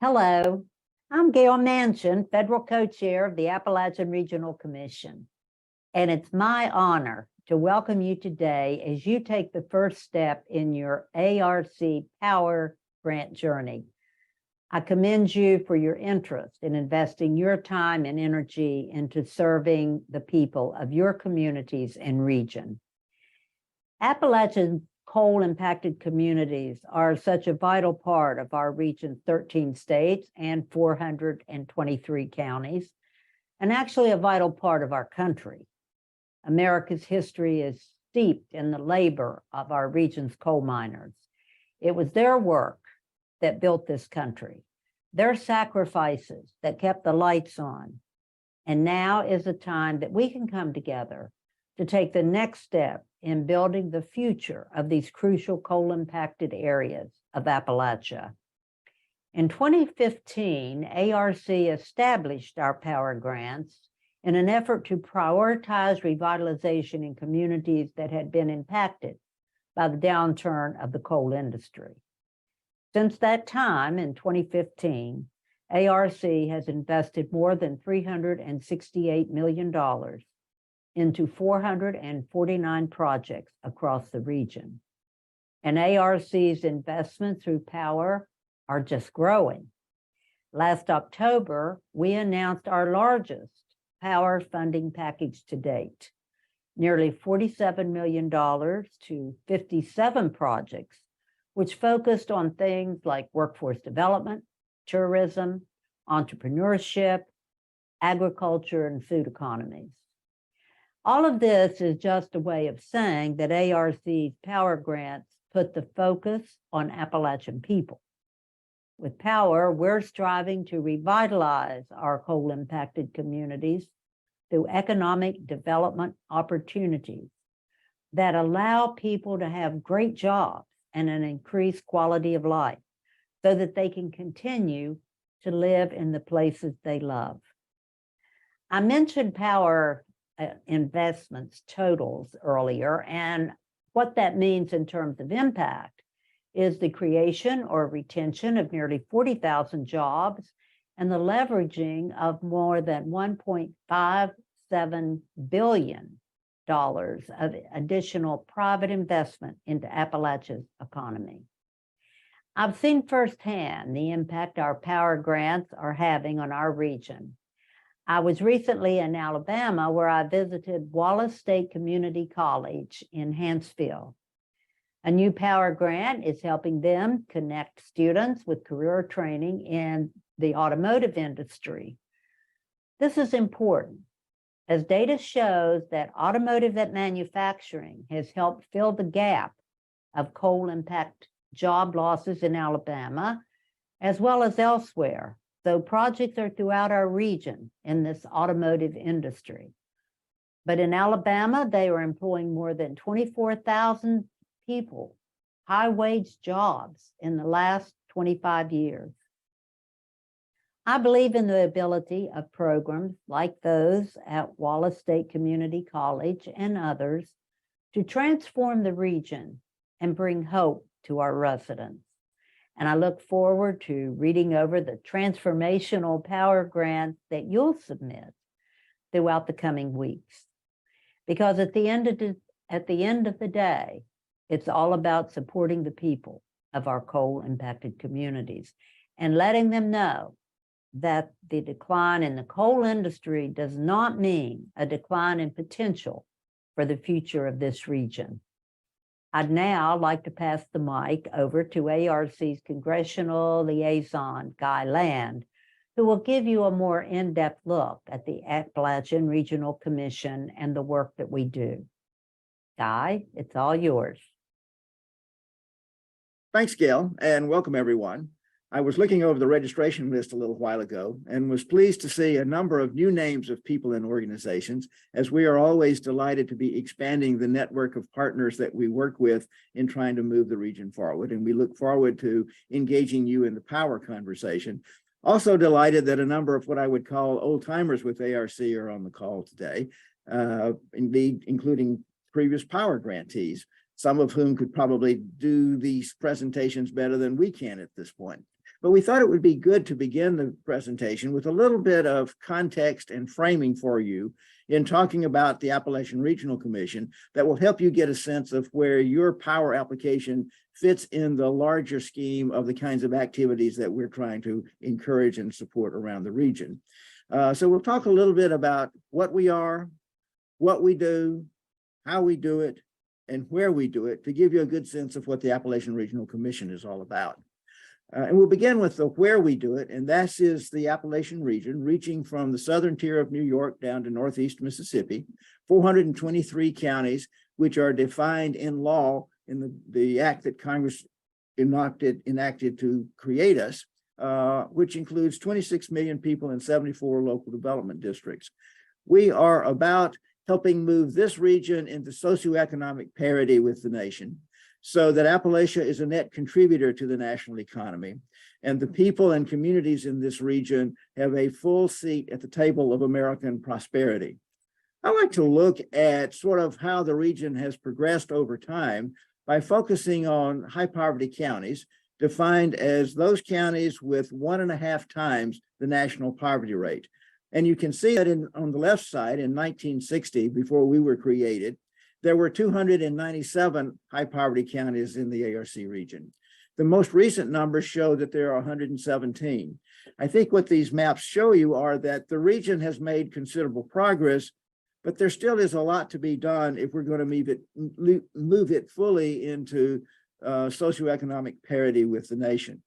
Hello, I'm Gail Manchin, Federal Co-Chair of the Appalachian Regional Commission, and it's my honor to welcome you today as you take the first step in your ARC Power Grant journey. I commend you for your interest in investing your time and energy into serving the people of your communities and region. Appalachian coal-impacted communities are such a vital part of our region's 13 states and 423 counties, and actually a vital part of our country. America's history is steeped in the labor of our region's coal miners. It was their work that built this country, their sacrifices that kept the lights on. And now is the time that we can come together to take the next step in building the future of these crucial coal-impacted areas of Appalachia. In 2015, ARC established our power grants in an effort to prioritize revitalization in communities that had been impacted by the downturn of the coal industry. Since that time, in 2015, ARC has invested more than $368 million into 449 projects across the region. And ARC's investments through power are just growing. Last October, we announced our largest power funding package to date, nearly $47 million to 57 projects, which focused on things like workforce development, tourism, entrepreneurship, agriculture, and food economies. All of this is just a way of saying that ARC's power grants put the focus on Appalachian people. With power, we're striving to revitalize our coal-impacted communities through economic development opportunities that allow people to have great jobs and an increased quality of life so that they can continue to live in the places they love. I mentioned power investments totals earlier, and what that means in terms of impact is the creation or retention of nearly 40,000 jobs and the leveraging of more than $1.57 billion of additional private investment into Appalachia's economy. I've seen firsthand the impact our power grants are having on our region. I was recently in Alabama, where I visited Wallace State Community College in Hanceville. A new power grant is helping them connect students with career training in the automotive industry. This is important, as data shows that automotive manufacturing has helped fill the gap of coal impact job losses in Alabama, as well as elsewhere. So projects are throughout our region in this automotive industry. But in Alabama, they are employing more than 24,000 people, high-wage jobs in the last 25 years. I believe in the ability of programs like those at Wallace State Community College and others to transform the region and bring hope to our residents. And I look forward to reading over the transformational power grants that you'll submit throughout the coming weeks. Because at the end of the day, it's all about supporting the people of our coal-impacted communities and letting them know that the decline in the coal industry does not mean a decline in potential for the future of this region. I'd now like to pass the mic over to ARC's Congressional Liaison, Guy Land, who will give you a more in-depth look at the Appalachian Regional Commission and the work that we do. Guy, it's all yours. Thanks, Gail, and welcome everyone. I was looking over the registration list a little while ago and was pleased to see a number of new names of people and organizations, as we are always delighted to be expanding the network of partners that we work with in trying to move the region forward. And we look forward to engaging you in the power conversation. Also delighted that a number of what I would call old timers with ARC are on the call today, indeed, including previous power grantees, some of whom could probably do these presentations better than we can at this point. But we thought it would be good to begin the presentation with a little bit of context and framing for you in talking about the Appalachian Regional Commission that will help you get a sense of where your power application fits in the larger scheme of the kinds of activities that we're trying to encourage and support around the region. So we'll talk a little bit about what we are, what we do, how we do it, and where we do it to give you a good sense of what the Appalachian Regional Commission is all about. And we'll begin with the where we do it, and that is the Appalachian region, reaching from the southern tier of New York down to northeast Mississippi, 423 counties, which are defined in law in the act that Congress enacted to create us, which includes 26 million people in 74 local development districts. We are about helping move this region into socioeconomic parity with the nation, so that Appalachia is a net contributor to the national economy. And the people and communities in this region have a full seat at the table of American prosperity. I like to look at sort of how the region has progressed over time by focusing on high poverty counties, defined as those counties with 1.5 times the national poverty rate. And you can see that on the left side in 1960, before we were created, there were 297 high poverty counties in the ARC region. The most recent numbers show that there are 117. I think what these maps show you are that the region has made considerable progress, but there still is a lot to be done if we're going to move it fully into socioeconomic parity with the nation.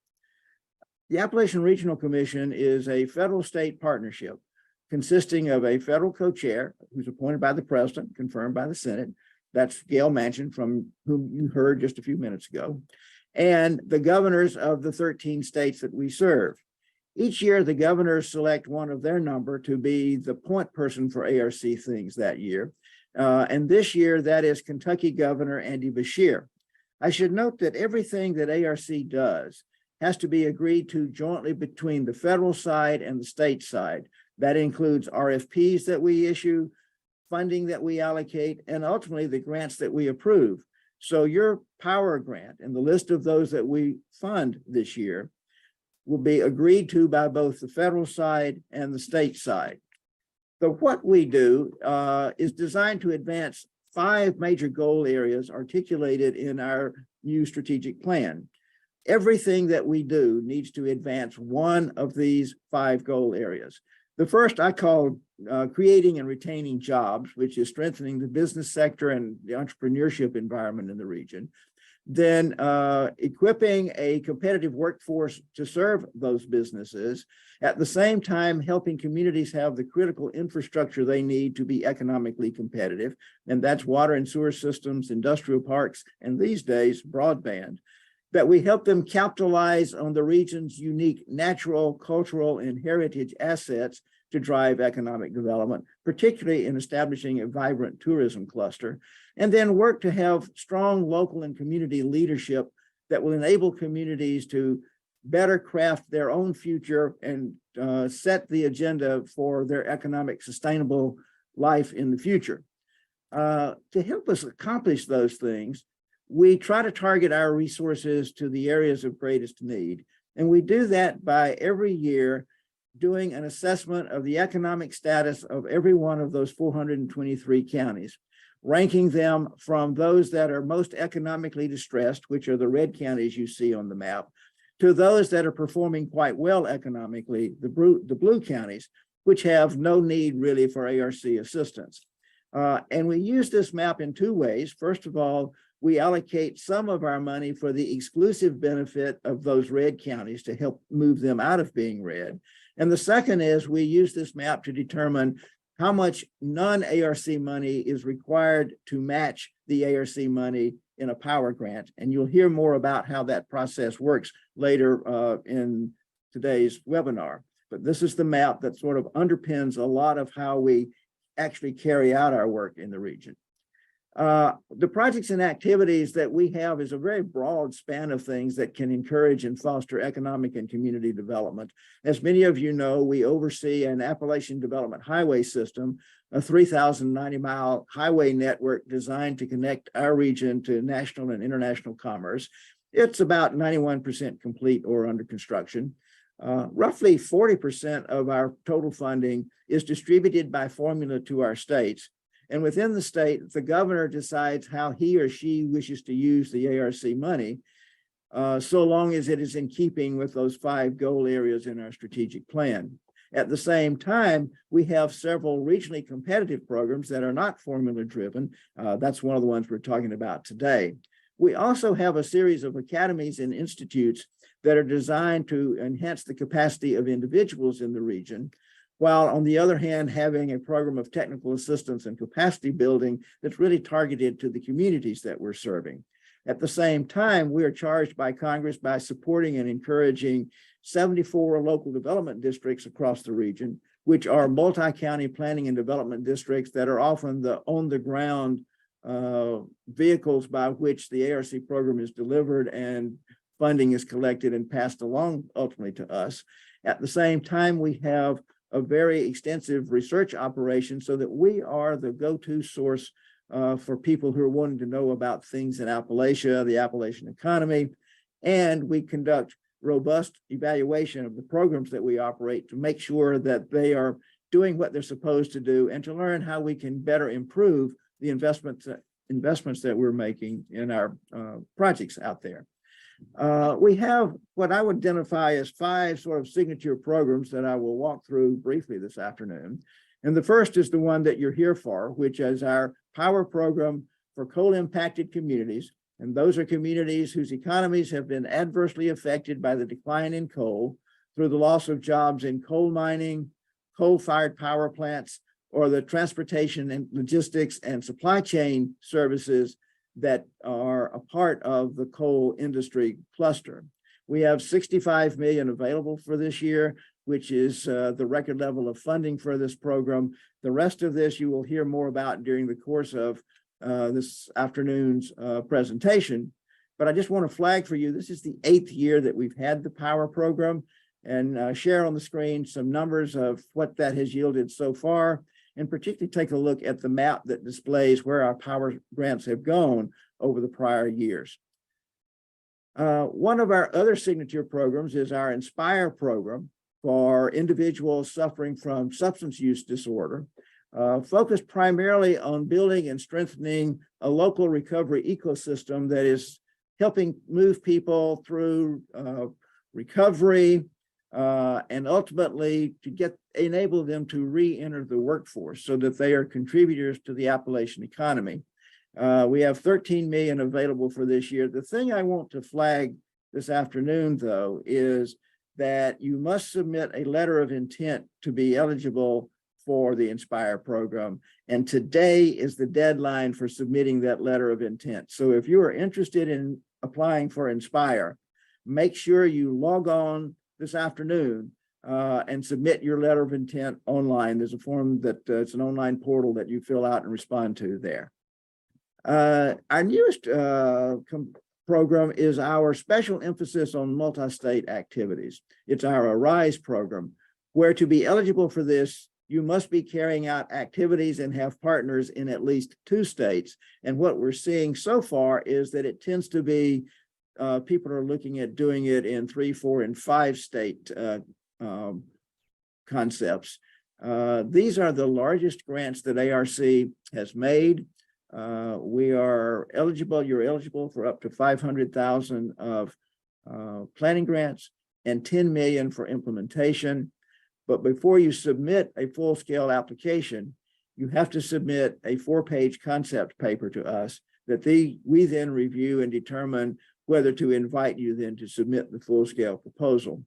The Appalachian Regional Commission is a federal-state partnership consisting of a federal co-chair who's appointed by the president, confirmed by the Senate. That's Gail Manchin, from whom you heard just a few minutes ago, and the governors of the 13 states that we serve. Each year, the governors select one of their number to be the point person for ARC things that year. And this year, that is Kentucky Governor Andy Beshear. I should note that everything that ARC does has to be agreed to jointly between the federal side and the state side. That includes RFPs that we issue, funding that we allocate, and ultimately the grants that we approve. So your power grant and the list of those that we fund this year will be agreed to by both the federal side and the state side. So what we do is designed to advance 5 major goal areas articulated in our new strategic plan. Everything that we do needs to advance one of these 5 goal areas. The first I call creating and retaining jobs, which is strengthening the business sector and the entrepreneurship environment in the region. Then equipping a competitive workforce to serve those businesses, at the same time helping communities have the critical infrastructure they need to be economically competitive. And that's water and sewer systems, industrial parks, and these days broadband. That we help them capitalize on the region's unique natural, cultural, and heritage assets to drive economic development, particularly in establishing a vibrant tourism cluster, and then work to have strong local and community leadership that will enable communities to better craft their own future and set the agenda for their economic sustainable life in the future. To help us accomplish those things, we try to target our resources to the areas of greatest need. And we do that by every year doing an assessment of the economic status of every one of those 423 counties, ranking them from those that are most economically distressed, which are the red counties you see on the map, to those that are performing quite well economically, the blue counties, which have no need really for ARC assistance. And we use this map in 2 ways. First of all, we allocate some of our money for the exclusive benefit of those red counties to help move them out of being red. And the second is we use this map to determine how much non-ARC money is required to match the ARC money in a power grant. And you'll hear more about how that process works later in today's webinar. But this is the map that sort of underpins a lot of how we actually carry out our work in the region. The projects and activities that we have is a very broad span of things that can encourage and foster economic and community development. As many of you know, we oversee an Appalachian Development Highway System, a 3,090-mile highway network designed to connect our region to national and international commerce. It's about 91% complete or under construction. Roughly 40% of our total funding is distributed by formula to our states. And within the state, the governor decides how he or she wishes to use the ARC money, so long as it is in keeping with those 5 goal areas in our strategic plan. At the same time, we have several regionally competitive programs that are not formula driven. That's one of the ones we're talking about today. We also have a series of academies and institutes that are designed to enhance the capacity of individuals in the region, while on the other hand, having a program of technical assistance and capacity building that's really targeted to the communities that we're serving. At the same time, we are charged by Congress by supporting and encouraging 74 local development districts across the region, which are multi-county planning and development districts that are often the on-the-ground vehicles by which the ARC program is delivered and funding is collected and passed along ultimately to us. At the same time, we have a very extensive research operation so that we are the go-to source for people who are wanting to know about things in Appalachia, the Appalachian economy, and we conduct robust evaluation of the programs that we operate to make sure that they are doing what they're supposed to do and to learn how we can better improve the investments that we're making in our projects out there. We have what I would identify as 5 sort of signature programs that I will walk through briefly this afternoon. And the first is the one that you're here for, which is our power program for coal-impacted communities. And those are communities whose economies have been adversely affected by the decline in coal through the loss of jobs in coal mining, coal-fired power plants, or the transportation and logistics and supply chain services that are a part of the coal industry cluster. We have $65 million available for this year, which is the record level of funding for this program. The rest of this you will hear more about during the course of this afternoon's presentation. But I just want to flag for you, this is the 8th year that we've had the power program, and share on the screen some numbers of what that has yielded so far, and particularly take a look at the map that displays where our power grants have gone over the prior years. One of our other signature programs is our Inspire program for individuals suffering from substance use disorder, focused primarily on building and strengthening a local recovery ecosystem that is helping move people through recovery, and ultimately to enable them to re-enter the workforce so that they are contributors to the Appalachian economy. We have $13 million available for this year. The thing I want to flag this afternoon, though, is that you must submit a letter of intent to be eligible for the Inspire program. And today is the deadline for submitting that letter of intent. So if you are interested in applying for Inspire, make sure you log on this afternoon and submit your letter of intent online. There's a form that it's an online portal that you fill out and respond to there. Our newest program is our special emphasis on multi-state activities. It's our ARISE program, where to be eligible for this, you must be carrying out activities and have partners in at least 2 states. And what we're seeing so far is that it tends to be people are looking at doing it in 3, 4, and 5 state concepts. These are the largest grants that ARC has made. We are eligible, you're eligible for up to $500,000 of planning grants and $10 million for implementation. But before you submit a full-scale application, you have to submit a 4-page concept paper to us that we then review and determine whether to invite you then to submit the full-scale proposal.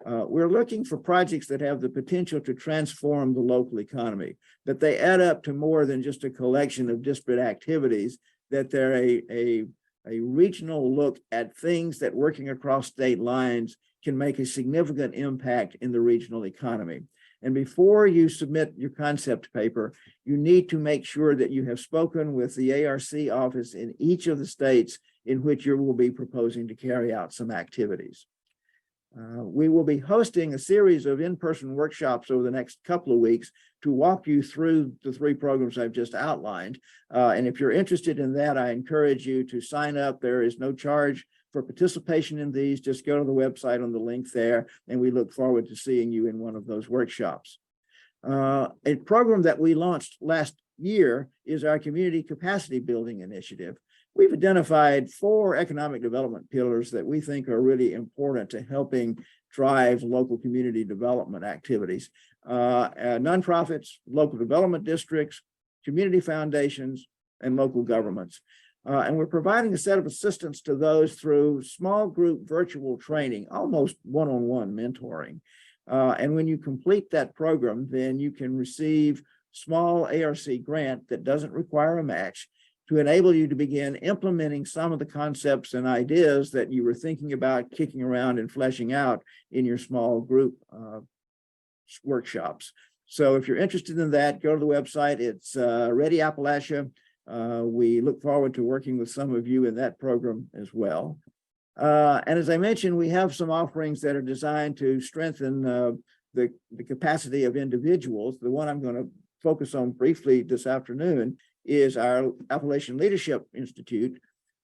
We're looking for projects that have the potential to transform the local economy, that they add up to more than just a collection of disparate activities, that they're a regional look at things that working across state lines can make a significant impact in the regional economy. And before you submit your concept paper, you need to make sure that you have spoken with the ARC office in each of the states in which you will be proposing to carry out some activities. We will be hosting a series of in-person workshops over the next couple of weeks to walk you through the 3 programs I've just outlined. And if you're interested in that, I encourage you to sign up. There is no charge for participation in these, just go to the website on the link there, and we look forward to seeing you in one of those workshops. A program that we launched last year is our Community Capacity Building Initiative. We've identified 4 economic development pillars that we think are really important to helping drive local community development activities. Nonprofits, local development districts, community foundations, and local governments. And we're providing a set of assistance to those through small group virtual training, almost one-on-one mentoring. And when you complete that program, then you can receive small ARC grant that doesn't require a match to enable you to begin implementing some of the concepts and ideas that you were thinking about kicking around and fleshing out in your small group workshops. So if you're interested in that, go to the website. It's Ready Appalachia. We look forward to working with some of you in that program as well. And as I mentioned, we have some offerings that are designed to strengthen the capacity of individuals. The one I'm going to focus on briefly this afternoon is our Appalachian Leadership Institute,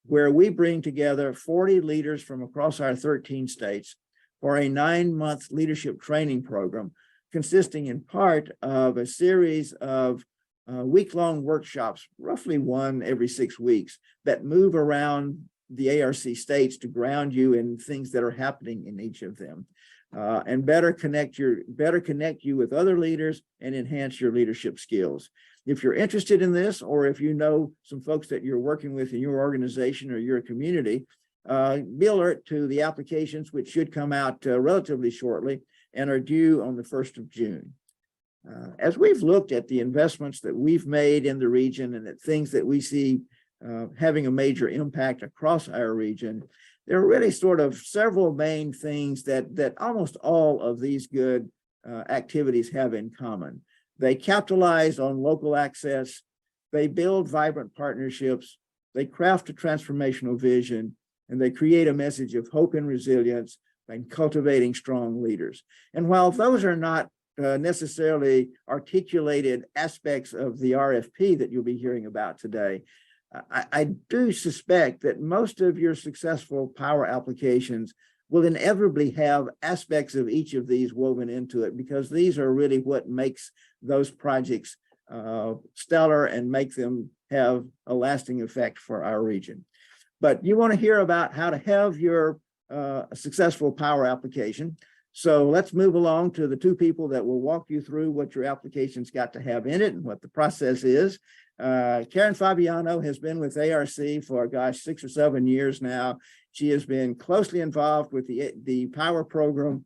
where we bring together 40 leaders from across our 13 states for a 9-month leadership training program, consisting in part of a series of week-long workshops, roughly one every 6 weeks, that move around the ARC states to ground you in things that are happening in each of them, and better connect you with other leaders and enhance your leadership skills. If you're interested in this, or if you know some folks that you're working with in your organization or your community, be alert to the applications, which should come out relatively shortly and are due on the 1st of June. As we've looked at the investments that we've made in the region and at things that we see having a major impact across our region, there are really sort of several main things that almost all of these good activities have in common. They capitalize on local access, they build vibrant partnerships, they craft a transformational vision, and they create a message of hope and resilience by cultivating strong leaders. And while those are not necessarily articulated aspects of the RFP that you'll be hearing about today, I do suspect that most of your successful power applications will inevitably have aspects of each of these woven into it, because these are really what makes those projects stellar and make them have a lasting effect for our region. But you want to hear about how to have your successful power application. So let's move along to the 2 people that will walk you through what your application's got to have in it and what the process is. Karen Fabiano has been with ARC for, 6 or 7 years now. She has been closely involved with the power program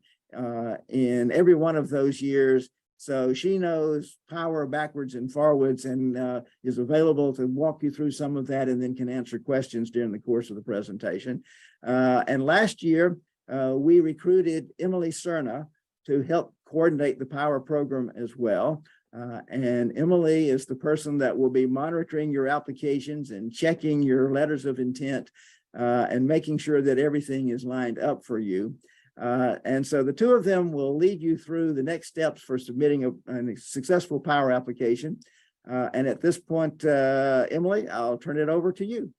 in every one of those years. So she knows power backwards and forwards, and is available to walk you through some of that, and then can answer questions during the course of the presentation. And last year, we recruited Emily Cerna to help coordinate the power program as well. And Emily is the person that will be monitoring your applications and checking your letters of intent and making sure that everything is lined up for you. And so the 2 of them will lead you through the next steps for submitting a successful power application. And at this point, Emily, I'll turn it over to you.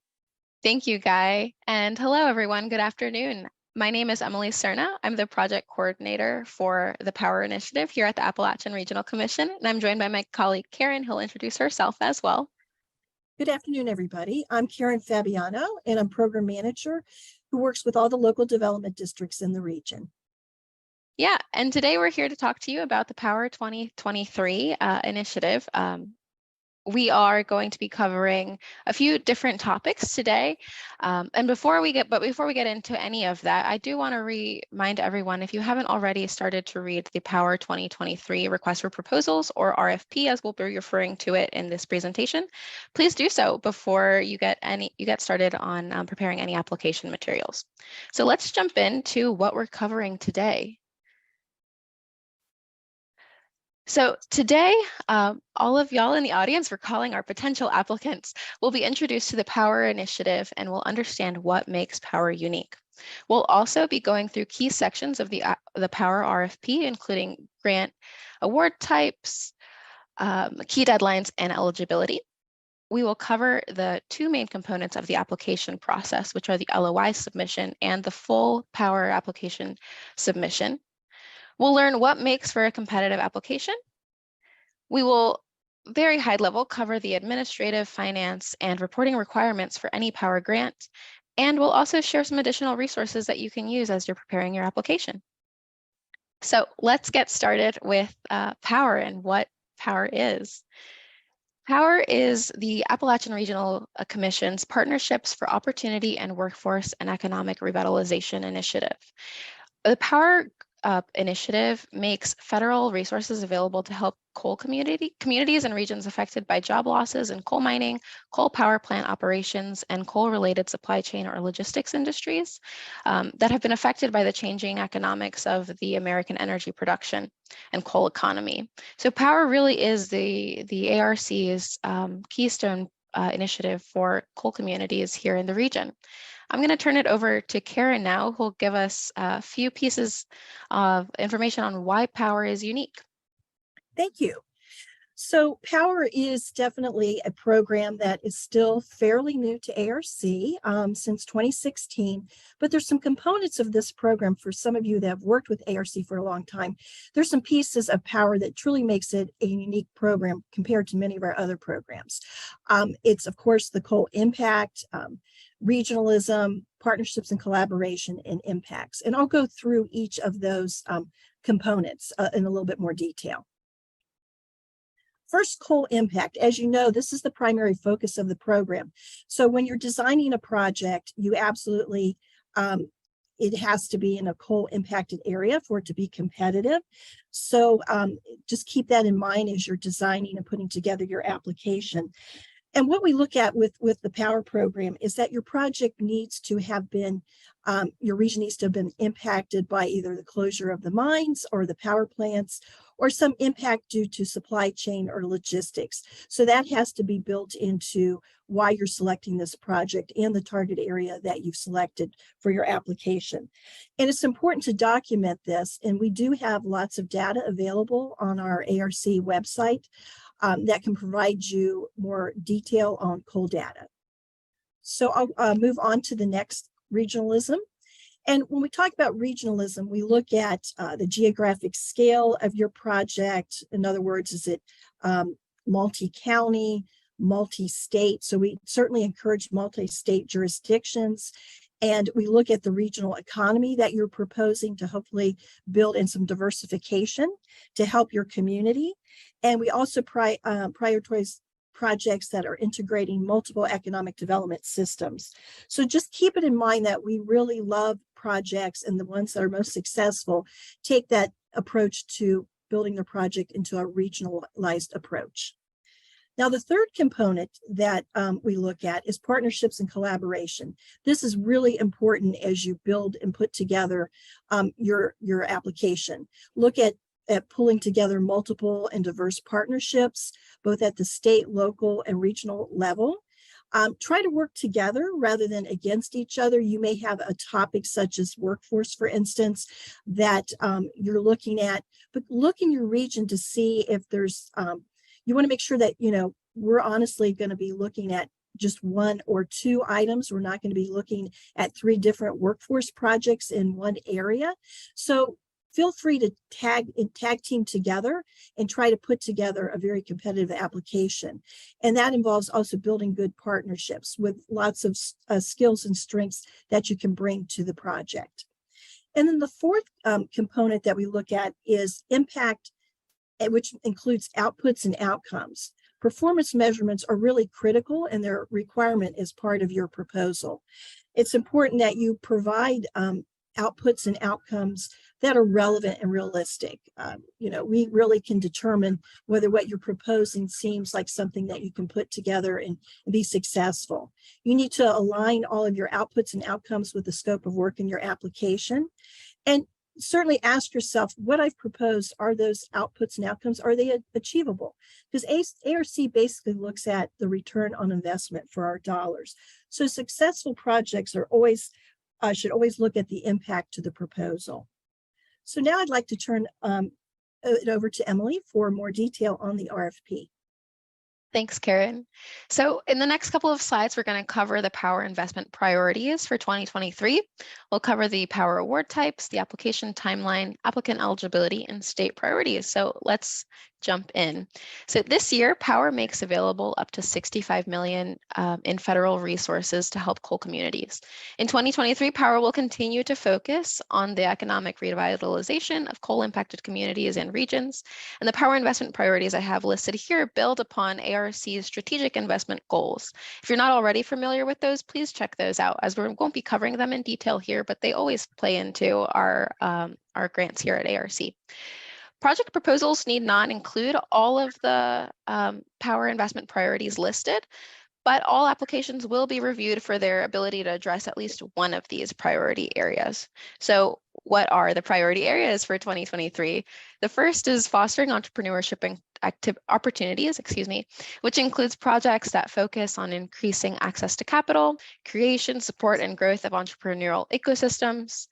Thank you, Guy. And hello, everyone. Good afternoon. My name is Emily Cerna. I'm the project coordinator for the Power Initiative here at the Appalachian Regional Commission, and I'm joined by my colleague, Karen, who'll introduce herself as well. Good afternoon, everybody. I'm Karen Fabiano, and I'm program manager who works with all the local development districts in the region. Yeah, and today we're here to talk to you about the Power 2023 initiative. We are going to be covering a few different topics today. And before we get into any of that, I do want to remind everyone, if you haven't already started to read the Power 2023 Request for Proposals, or RFP, as we'll be referring to it in this presentation, please do so before you get started on preparing any application materials. So let's jump into what we're covering today. So today, all of y'all in the audience, we're calling our potential applicants, will be introduced to the Power Initiative and will understand what makes Power unique. We'll also be going through key sections of the Power RFP, including grant award types, key deadlines, and eligibility. we will cover the two main components of the application process, which are the LOI submission and the full power application submission. We'll learn what makes for a competitive application. We will very high level cover the administrative, finance, and reporting requirements for any power grant. And we'll also share some additional resources that you can use as you're preparing your application. So let's get started with power and what power is. Power is the Appalachian Regional Commission's Partnerships for Opportunity and Workforce and Economic Revitalization initiative. The Power initiative makes federal resources available to help coal communities and regions affected by job losses in coal mining, coal power plant operations, and coal-related supply chain or logistics industries that have been affected by the changing economics of the American energy production and coal economy. So power really is the ARC's keystone initiative for coal communities here in the region. I'm going to turn it over to Karen now, who'll give us a few pieces of information on why power is unique. Thank you. So Power is definitely a program that is still fairly new to ARC since 2016, but there's some components of this program for some of you that have worked with ARC for a long time. There's some pieces of Power that truly makes it a unique program compared to many of our other programs. It's, of course, the coal impact, regionalism, partnerships and collaboration, and impacts. And I'll go through each of those components in a little bit more detail. First, coal impact. As you know, this is the primary focus of the program. So when you're designing a project, you absolutely, it has to be in a coal impacted area for it to be competitive. So just keep that in mind as you're designing and putting together your application. And what we look at with the power program is that your project needs to have been, your region needs to have been impacted by either the closure of the mines or the power plants, or some impact due to supply chain or logistics. So that has to be built into why you're selecting this project and the target area that you've selected for your application. And it's important to document this, and we do have lots of data available on our ARC website that can provide you more detail on coal data. So I'll move on to the next, regionalism. And when we talk about regionalism, we look at the geographic scale of your project. In other words, is it multi-county, multi-state? So we certainly encourage multi-state jurisdictions. And we look at the regional economy that you're proposing to hopefully build in some diversification to help your community. And we also prioritize projects that are integrating multiple economic development systems. So just keep it in mind that we really love projects, and the ones that are most successful take that approach to building their project into a regionalized approach. Now, the third component that we look at is partnerships and collaboration. This is really important as you build and put together your application. Look at pulling together multiple and diverse partnerships, both at the state, local, and regional level. Try to work together rather than against each other. You may have a topic such as workforce, for instance, that you're looking at, but look in your region to see if there's, you want to make sure that, you know, we're honestly going to be looking at just one or two items. We're not going to be looking at 3 different workforce projects in one area. So feel free to tag team together and try to put together a very competitive application. And that involves also building good partnerships with lots of skills and strengths that you can bring to the project. And then the fourth component that we look at is impact, which includes outputs and outcomes. Performance measurements are really critical, and their requirement is part of your proposal. It's important that you provide outputs and outcomes that are relevant and realistic. You know, we really can determine whether what you're proposing seems like something that you can put together and be successful. You need to align all of your outputs and outcomes with the scope of work in your application. And certainly ask yourself, what I've proposed, are those outputs and outcomes, are they achievable? Because ARC basically looks at the return on investment for our dollars. So successful projects are always, should always look at the impact to the proposal. So now I'd like to turn it over to Emily for more detail on the RFP. Thanks, Karen. So in the next couple of slides, we're going to cover the power investment priorities for 2023. We'll cover the power award types, the application timeline, applicant eligibility, and state priorities. So let's jump in. So this year, Power makes available up to $65 million in federal resources to help coal communities. In 2023, Power will continue to focus on the economic revitalization of coal-impacted communities and regions. And the power investment priorities I have listed here build upon ARC's strategic investment goals. If you're not already familiar with those, please check those out, as we won't be covering them in detail here, but they always play into our grants here at ARC. Project proposals need not include all of the power investment priorities listed, but all applications will be reviewed for their ability to address at least one of these priority areas. So what are the priority areas for 2023? The first is fostering entrepreneurship and opportunities, which includes projects that focus on increasing access to capital, creation, support, and growth of entrepreneurial ecosystems,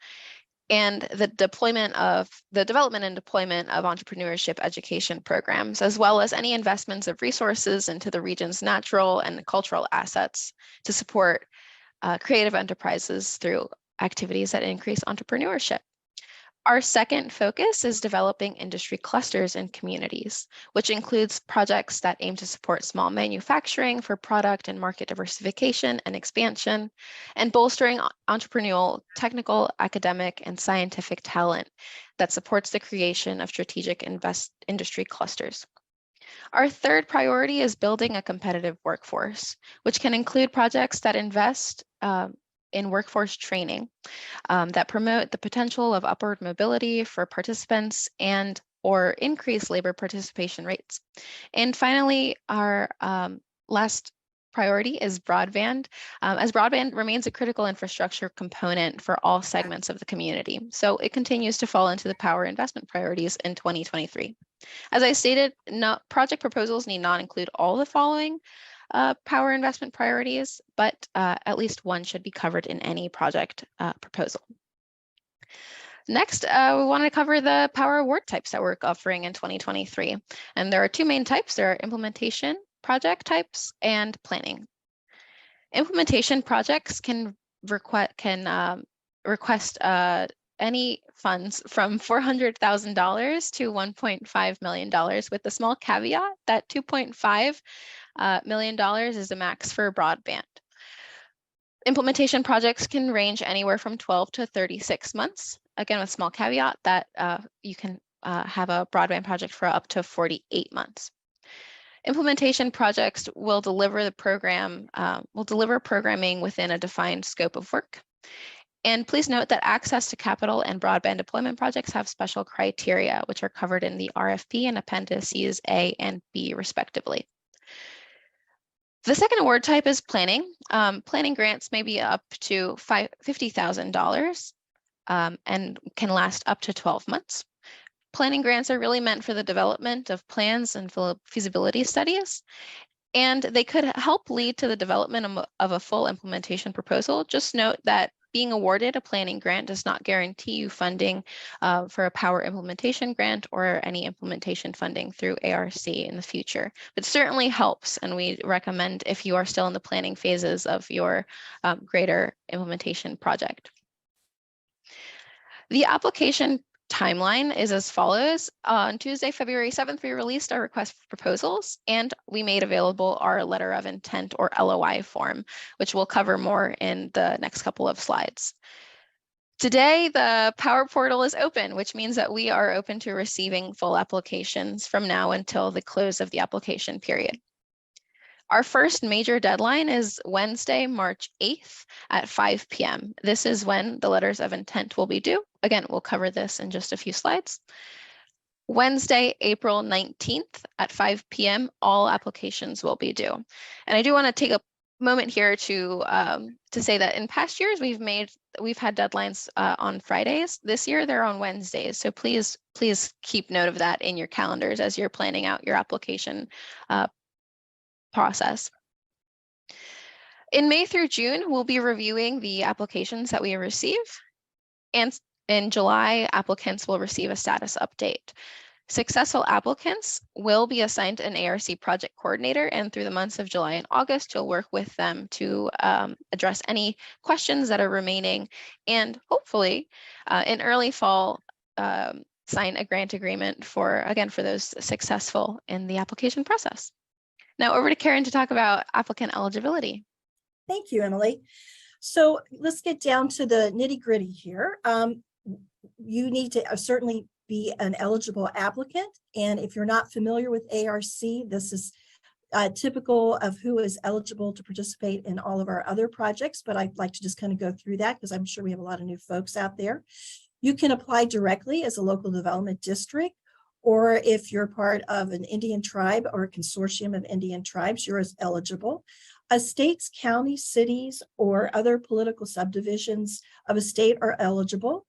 and the development and deployment of entrepreneurship education programs, as well as any investments of resources into the region's natural and cultural assets to support creative enterprises through activities that increase entrepreneurship. Our second focus is developing industry clusters in communities, which includes projects that aim to support small manufacturing for product and market diversification and expansion, and bolstering entrepreneurial, technical, academic, and scientific talent that supports the creation of strategic industry clusters. Our third priority is building a competitive workforce, which can include projects that invest in workforce training that promote the potential of upward mobility for participants and or increase labor participation rates. And finally, our last priority is broadband, as broadband remains a critical infrastructure component for all segments of the community. So it continues to fall into the power investment priorities in 2023. As I stated, project proposals need not include all the following power investment priorities, but at least one should be covered in any project proposal. Next, we want to cover the power award types that we're offering in 2023. And there are two main types. There are implementation project types and planning. Implementation projects can request any funds from $400,000 to $1.5 million, with the small caveat that $2.5 million is the max for broadband. Implementation projects can range anywhere from 12 to 36 months. Again, with small caveat that you can have a broadband project for up to 48 months. Implementation projects will deliver programming within a defined scope of work. And please note that access to capital and broadband deployment projects have special criteria, which are covered in the RFP and appendices A and B, respectively. The second award type is planning. Planning grants may be up to $50,000 and can last up to 12 months. Planning grants are really meant for the development of plans and feasibility studies, and they could help lead to the development of a full implementation proposal. Just note that being awarded a planning grant does not guarantee you funding for a power implementation grant or any implementation funding through ARC in the future. It certainly helps, and we recommend if you are still in the planning phases of your greater implementation project. The application timeline is as follows. On Tuesday, February 7th, we released our request for proposals, and we made available our letter of intent or LOI form, which we'll cover more in the next couple of slides. Today, the Power Portal is open, which means that we are open to receiving full applications from now until the close of the application period. Our first major deadline is Wednesday, March 8th at 5 p.m. This is when the letters of intent will be due. Again, we'll cover this in just a few slides. Wednesday, April 19th at 5 p.m., all applications will be due. And I do want to take a moment here to say that in past years, we've had deadlines on Fridays. This year, they're on Wednesdays. So please keep note of that in your calendars as you're planning out your application process. In May through June, we'll be reviewing the applications that we receive, and in July, applicants will receive a status update. Successful applicants will be assigned an ARC project coordinator, and through the months of July and August, you'll work with them to address any questions that are remaining, and hopefully in early fall, sign a grant agreement for those successful in the application process. Now over to Karen to talk about applicant eligibility. Thank you, Emily. So let's get down to the nitty-gritty here. You need to certainly be an eligible applicant. And if you're not familiar with ARC, this is typical of who is eligible to participate in all of our other projects, but I'd like to just kind of go through that because I'm sure we have a lot of new folks out there. You can apply directly as a local development district, or if you're part of an Indian tribe or a consortium of Indian tribes, you're eligible. States, counties, cities, or other political subdivisions of a state are eligible.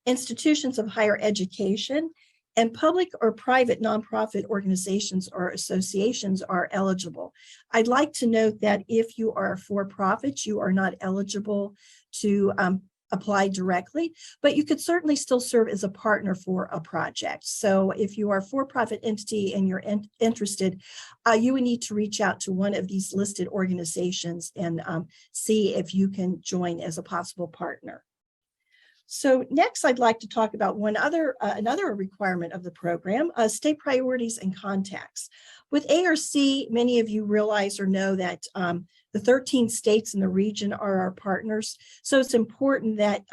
Institutions of higher education and public or private nonprofit organizations or associations are eligible. I'd like to note that if you are a for-profit, you are not eligible to apply directly, but you could certainly still serve as a partner for a project. So if you are a for-profit entity and you're interested, you would need to reach out to one of these listed organizations and see if you can join as a possible partner. So next, I'd like to talk about another requirement of the program, state priorities and contacts. With ARC, many of you realize or know that the 13 states in the region are our partners. So it's important that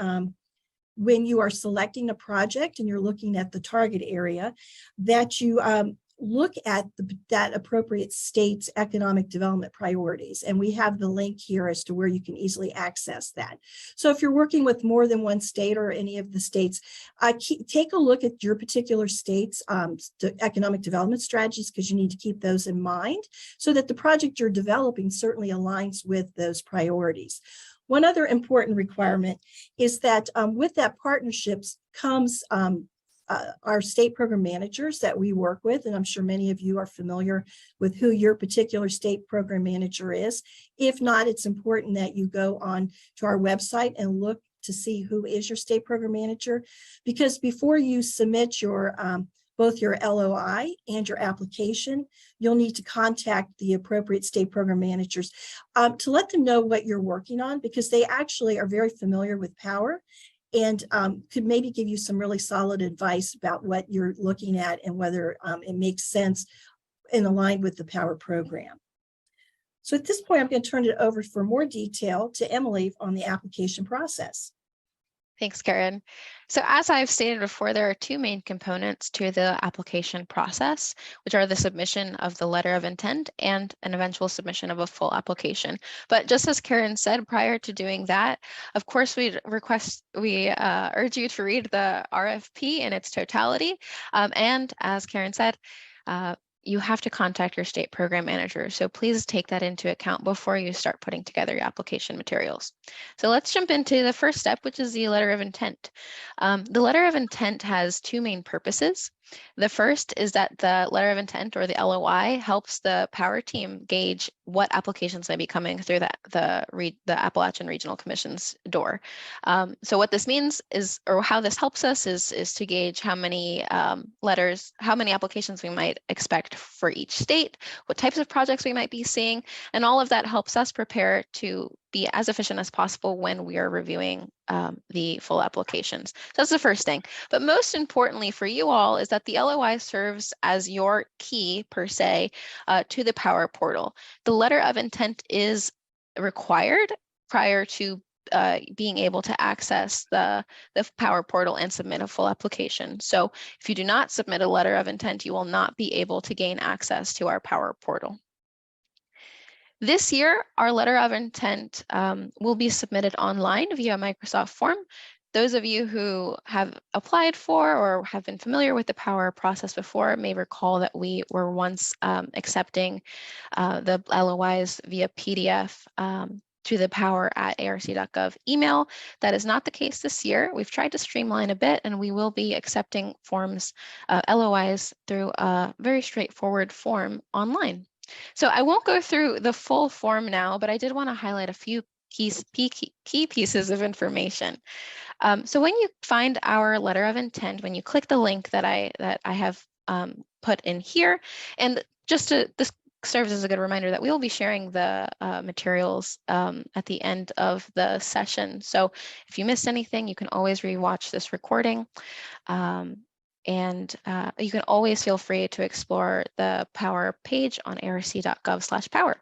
when you are selecting a project and you're looking at the target area, that you look at that appropriate state's economic development priorities. And we have the link here as to where you can easily access that. So if you're working with more than one state or any of the states, take a look at your particular state's economic development strategies, because you need to keep those in mind so that the project you're developing certainly aligns with those priorities. One other important requirement is that with that partnerships comes our state program managers that we work with, and I'm sure many of you are familiar with who your particular state program manager is. If not, it's important that you go on to our website and look to see who is your state program manager, because before you submit your both your LOI and your application, you'll need to contact the appropriate state program managers to let them know what you're working on, because they actually are very familiar with power and could maybe give you some really solid advice about what you're looking at and whether it makes sense and aligned with the power program. So at this point, I'm going to turn it over for more detail to Emily on the application process. Thanks, Karen. So as I've stated before, there are two main components to the application process, which are the submission of the letter of intent and an eventual submission of a full application. But just as Karen said, prior to doing that, of course, we urge you to read the RFP in its totality. And as Karen said, you have to contact your state program manager. So please take that into account before you start putting together your application materials. So let's jump into the first step, which is the letter of intent. The letter of intent has two main purposes. The first is that the letter of intent, or the LOI, helps the power team gauge what applications may be coming through the Appalachian Regional Commission's door. So what this means is, or how this helps us is to gauge how many how many applications we might expect for each state, what types of projects we might be seeing, and all of that helps us prepare to be as efficient as possible when we are reviewing the full applications. So that's the first thing. But most importantly for you all is that the LOI serves as your key, per se, to the Power Portal. The letter of intent is required prior to being able to access the Power Portal and submit a full application. So if you do not submit a letter of intent, you will not be able to gain access to our Power Portal. This year, our letter of intent will be submitted online via Microsoft Form. Those of you who have applied for or have been familiar with the Power process before may recall that we were once accepting the LOIs via PDF to the power@arc.gov email. That is not the case this year. We've tried to streamline a bit, and we will be accepting forms, LOIs, through a very straightforward form online. So I won't go through the full form now, but I did want to highlight a few key pieces of information. So when you find our letter of intent, when you click the link that I have put in here. And just this serves as a good reminder that we will be sharing the materials at the end of the session. So if you missed anything, you can always rewatch this recording. And you can always feel free to explore the Power page on arc.gov/power.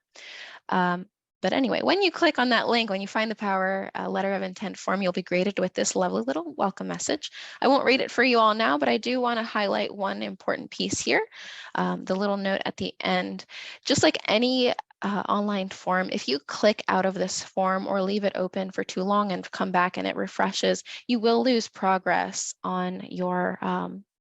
But anyway, when you click on that link, when you find the Power letter of intent form, you'll be greeted with this lovely little welcome message. I won't read it for you all now, but I do want to highlight one important piece here, the little note at the end. Just like any online form, if you click out of this form or leave it open for too long and come back and it refreshes, you will lose progress on your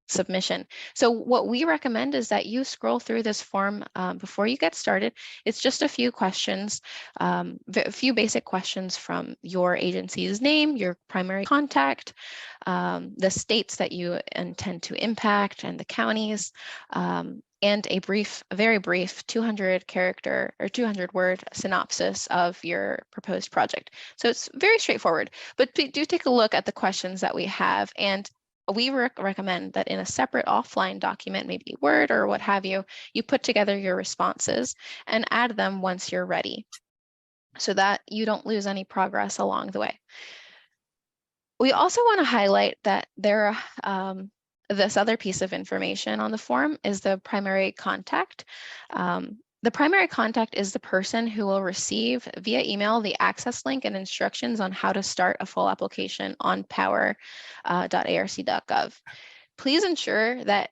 submission. So what we recommend is that you scroll through this form before you get started. It's just a few questions, a few basic questions from your agency's name, your primary contact, the states that you intend to impact, and the counties, and a very brief 200-character or 200-word synopsis of your proposed project. So it's very straightforward, but do take a look at the questions that we have. And we recommend that in a separate offline document, maybe Word or what have you, you put together your responses and add them once you're ready so that you don't lose any progress along the way. We also want to highlight that this other piece of information on the form is the primary contact. The primary contact is the person who will receive via email the access link and instructions on how to start a full application on power.arc.gov. Please ensure that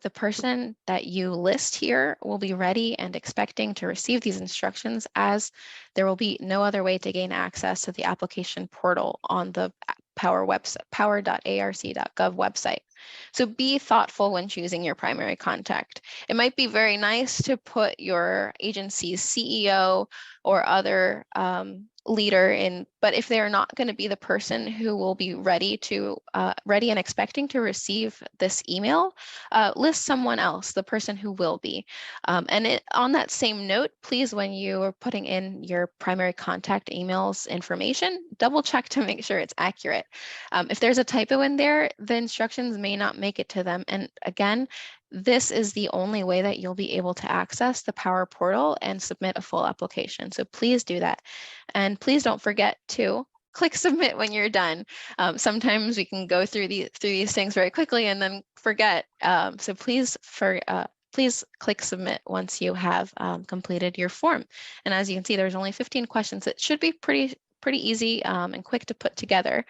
the person that you list here will be ready and expecting to receive these instructions, as there will be no other way to gain access to the application portal on the Power website, power.arc.gov website. So be thoughtful when choosing your primary contact. It might be very nice to put your agency's CEO or other leader in, but if they're not going to be the person who will be ready and expecting to receive this email, list someone else, the person who will be. And on that same note, please, when you are putting in your primary contact email's information, double check to make sure it's accurate. If there's a typo in there, the instructions may not make it to them. And again, this is the only way that you'll be able to access the Power portal and submit a full application. So please do that. And please don't forget to click submit when you're done. Sometimes we can go through these things very quickly and then forget. So please click submit once you have completed your form. And as you can see, there's only 15 questions. It should be pretty easy and quick to put together.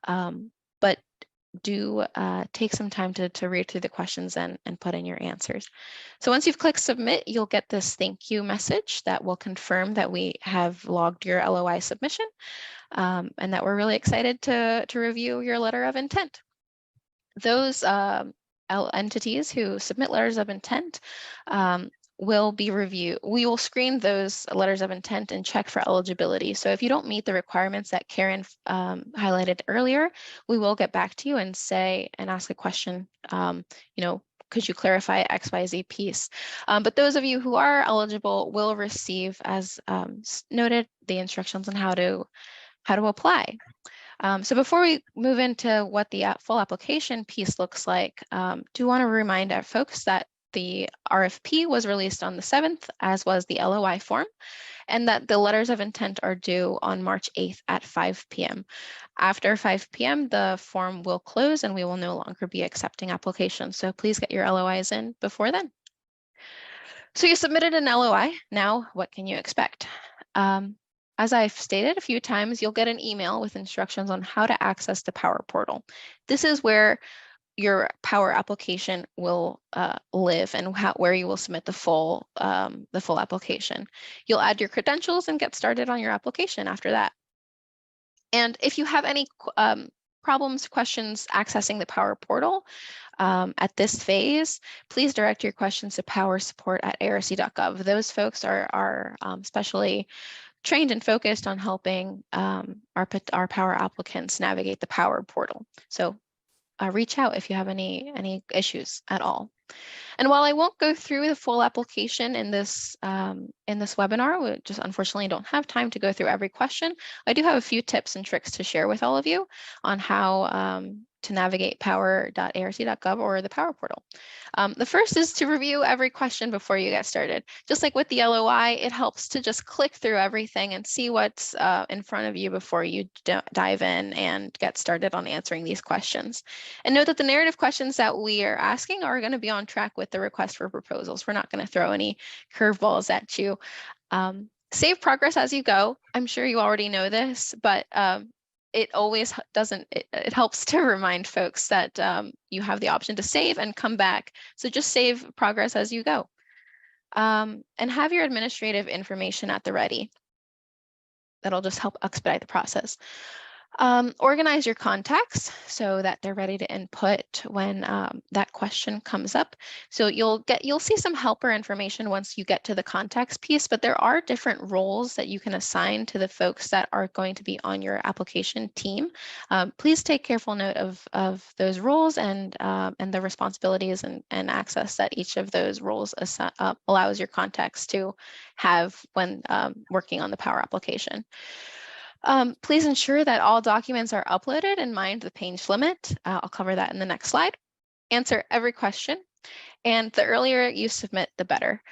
But do take some time to read through the questions and put in your answers. So once you've clicked submit, you'll get this thank you message that will confirm that we have logged your LOI submission and that we're really excited to review your letter of intent. Those entities who submit letters of intent will be reviewed. We will screen those letters of intent and check for eligibility. So if you don't meet the requirements that Karen highlighted earlier, we will get back to you and ask a question, could you clarify XYZ piece? But those of you who are eligible will receive, as noted, the instructions on how to apply. So before we move into what the full application piece looks like, do want to remind our folks that the RFP was released on the 7th, as was the LOI form, and that the letters of intent are due on March 8th at 5 p.m. After 5 p.m., the form will close and we will no longer be accepting applications. So please get your LOIs in before then. So you submitted an LOI. Now, what can you expect? As I've stated a few times, you'll get an email with instructions on how to access the Power portal. This is where your Power application will live and where you will submit the full application. You'll add your credentials and get started on your application after that. And if you have any problems, questions accessing the Power portal at this phase, please direct your questions to powersupport@arc.gov. Those folks are specially trained and focused on helping our Power applicants navigate the Power portal. So reach out if you have any issues at all. And while I won't go through the full application in this webinar, we just unfortunately don't have time to go through every question. I do have a few tips and tricks to share with all of you on how to navigate power.arc.gov or the Power Portal. The first is to review every question before you get started. Just like with the LOI, it helps to just click through everything and see what's in front of you before you dive in and get started on answering these questions. And note that the narrative questions that we are asking are going to be on track with the request for proposals. We're not going to throw any curveballs at you. Save progress as you go. I'm sure you already know this, but it always doesn't, it helps to remind folks that you have the option to save and come back. So just save progress as you go. And have your administrative information at the ready. That'll just help expedite the process. Organize your contacts so that they're ready to input when that question comes up. So you'll see some helper information once you get to the contacts piece, but there are different roles that you can assign to the folks that are going to be on your application team. Please take careful note of those roles and the responsibilities and access that each of those roles allows your contacts to have when working on the Power application. Please ensure that all documents are uploaded and mind the page limit. I'll cover that in the next slide. Answer every question, and the earlier you submit, the better.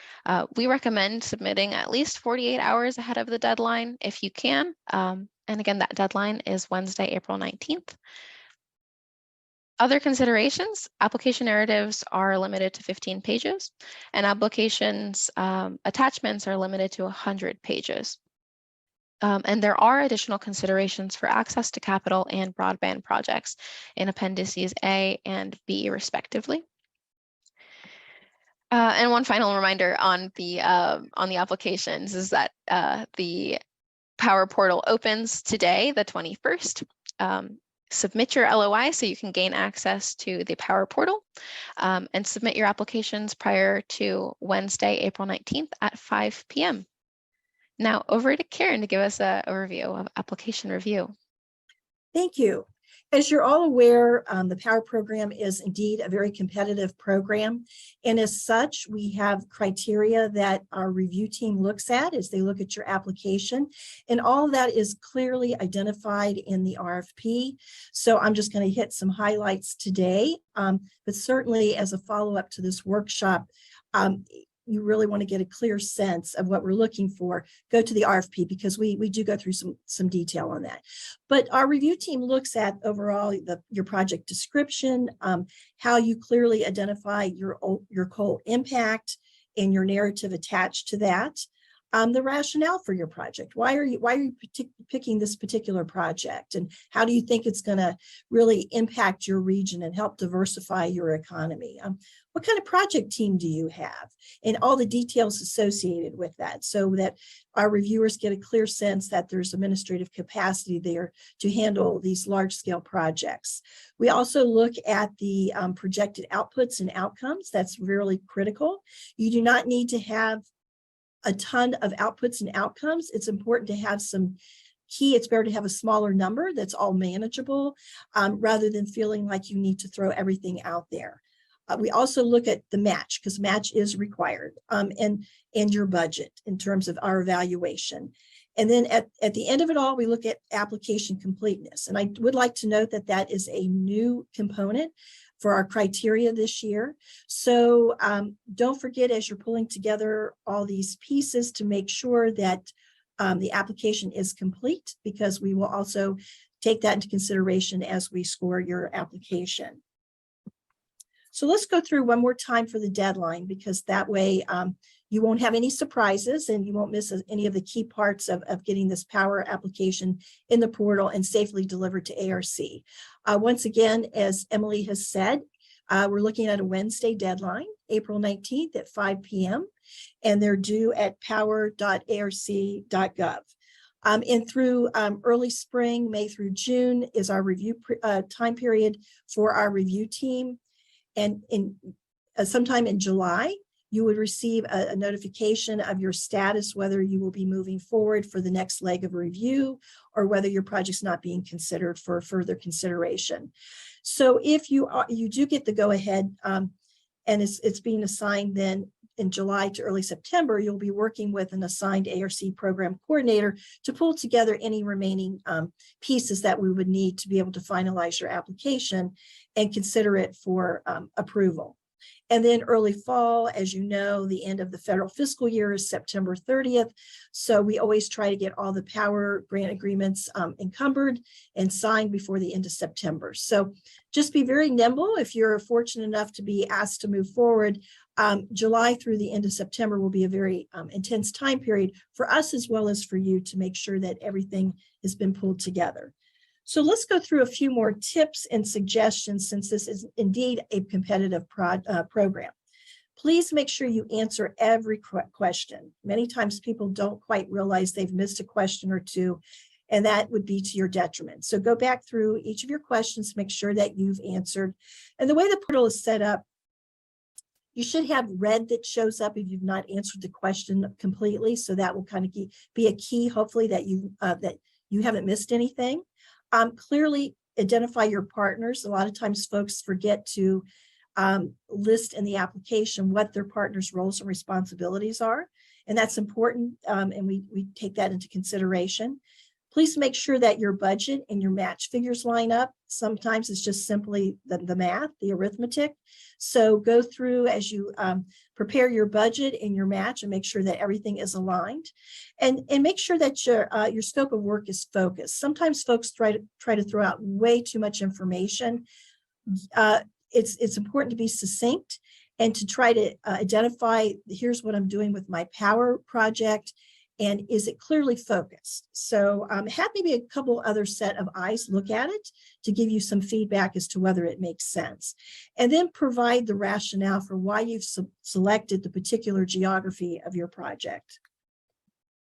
We recommend submitting at least 48 hours ahead of the deadline if you can. And again, that deadline is Wednesday, April 19th. Other considerations: application narratives are limited to 15 pages, and applications attachments are limited to 100 pages. And there are additional considerations for access to capital and broadband projects in appendices A and B, respectively. And one final reminder on the applications is that the Power Portal opens today, the 21st. Submit your LOI so you can gain access to the Power Portal, and submit your applications prior to Wednesday, April 19th at 5 p.m. Now over to Karen to give us a review of application review. Thank you. As you're all aware, the Power program is indeed a very competitive program. And as such, we have criteria that our review team looks at as they look at your application. And all of that is clearly identified in the RFP. So I'm just going to hit some highlights today. But certainly as a follow-up to this workshop, you really want to get a clear sense of what we're looking for, go to the RFP, because we do go through some detail on that. But our review team looks at overall your project description, how you clearly identify your coal impact and your narrative attached to that, the rationale for your project. Why are you picking this particular project, and how do you think it's going to really impact your region and help diversify your economy? What kind of project team do you have, and all the details associated with that, so that our reviewers get a clear sense that there's administrative capacity there to handle these large-scale projects. We also look at the projected outputs and outcomes. That's really critical. You do not need to have a ton of outputs and outcomes. It's important to have some key. It's better to have a smaller number that's all manageable, rather than feeling like you need to throw everything out there. We also look at the match, because match is required, and your budget in terms of our evaluation. And then at the end of it all, we look at application completeness. And I would like to note that that is a new component for our criteria this year. So don't forget, as you're pulling together all these pieces, to make sure that the application is complete, because we will also take that into consideration as we score your application. So let's go through one more time for the deadline, because that way you won't have any surprises and you won't miss any of the key parts of getting this Power application in the portal and safely delivered to ARC. Once again, as Emily has said, we're looking at a Wednesday deadline, April 19th at 5 p.m. and they're due at power.arc.gov. And through early spring, May through June, is our review time period for our review team. And sometime in July, you would receive a notification of your status, whether you will be moving forward for the next leg of review, or whether your project's not being considered for further consideration. So if you do get the go ahead, and it's being assigned then in July to early September, you'll be working with an assigned ARC program coordinator to pull together any remaining pieces that we would need to be able to finalize your application and consider it for approval. And then early fall, as you know, the end of the federal fiscal year is September 30th. So we always try to get all the power grant agreements encumbered and signed before the end of September. So just be very nimble. If you're fortunate enough to be asked to move forward, July through the end of September will be a very intense time period for us as well as for you to make sure that everything has been pulled together. So let's go through a few more tips and suggestions since this is indeed a competitive program. Please make sure you answer every question. Many times people don't quite realize they've missed a question or two, and that would be to your detriment. So go back through each of your questions, make sure that you've answered. And the way the portal is set up, you should have red that shows up if you've not answered the question completely. So that will kind of be a key, hopefully, that you haven't missed anything. Clearly identify your partners. A lot of times folks forget to list in the application what their partner's roles and responsibilities are. And that's important. And we take that into consideration. Please make sure that your budget and your match figures line up. Sometimes it's just simply the math, the arithmetic. So go through as you prepare your budget and your match and make sure that everything is aligned. And make sure that your scope of work is focused. Sometimes folks try to throw out way too much information. It's important to be succinct and to try to identify, here's what I'm doing with my power project. And is it clearly focused? So have maybe a couple other set of eyes look at it to give you some feedback as to whether it makes sense. And then provide the rationale for why you've selected the particular geography of your project.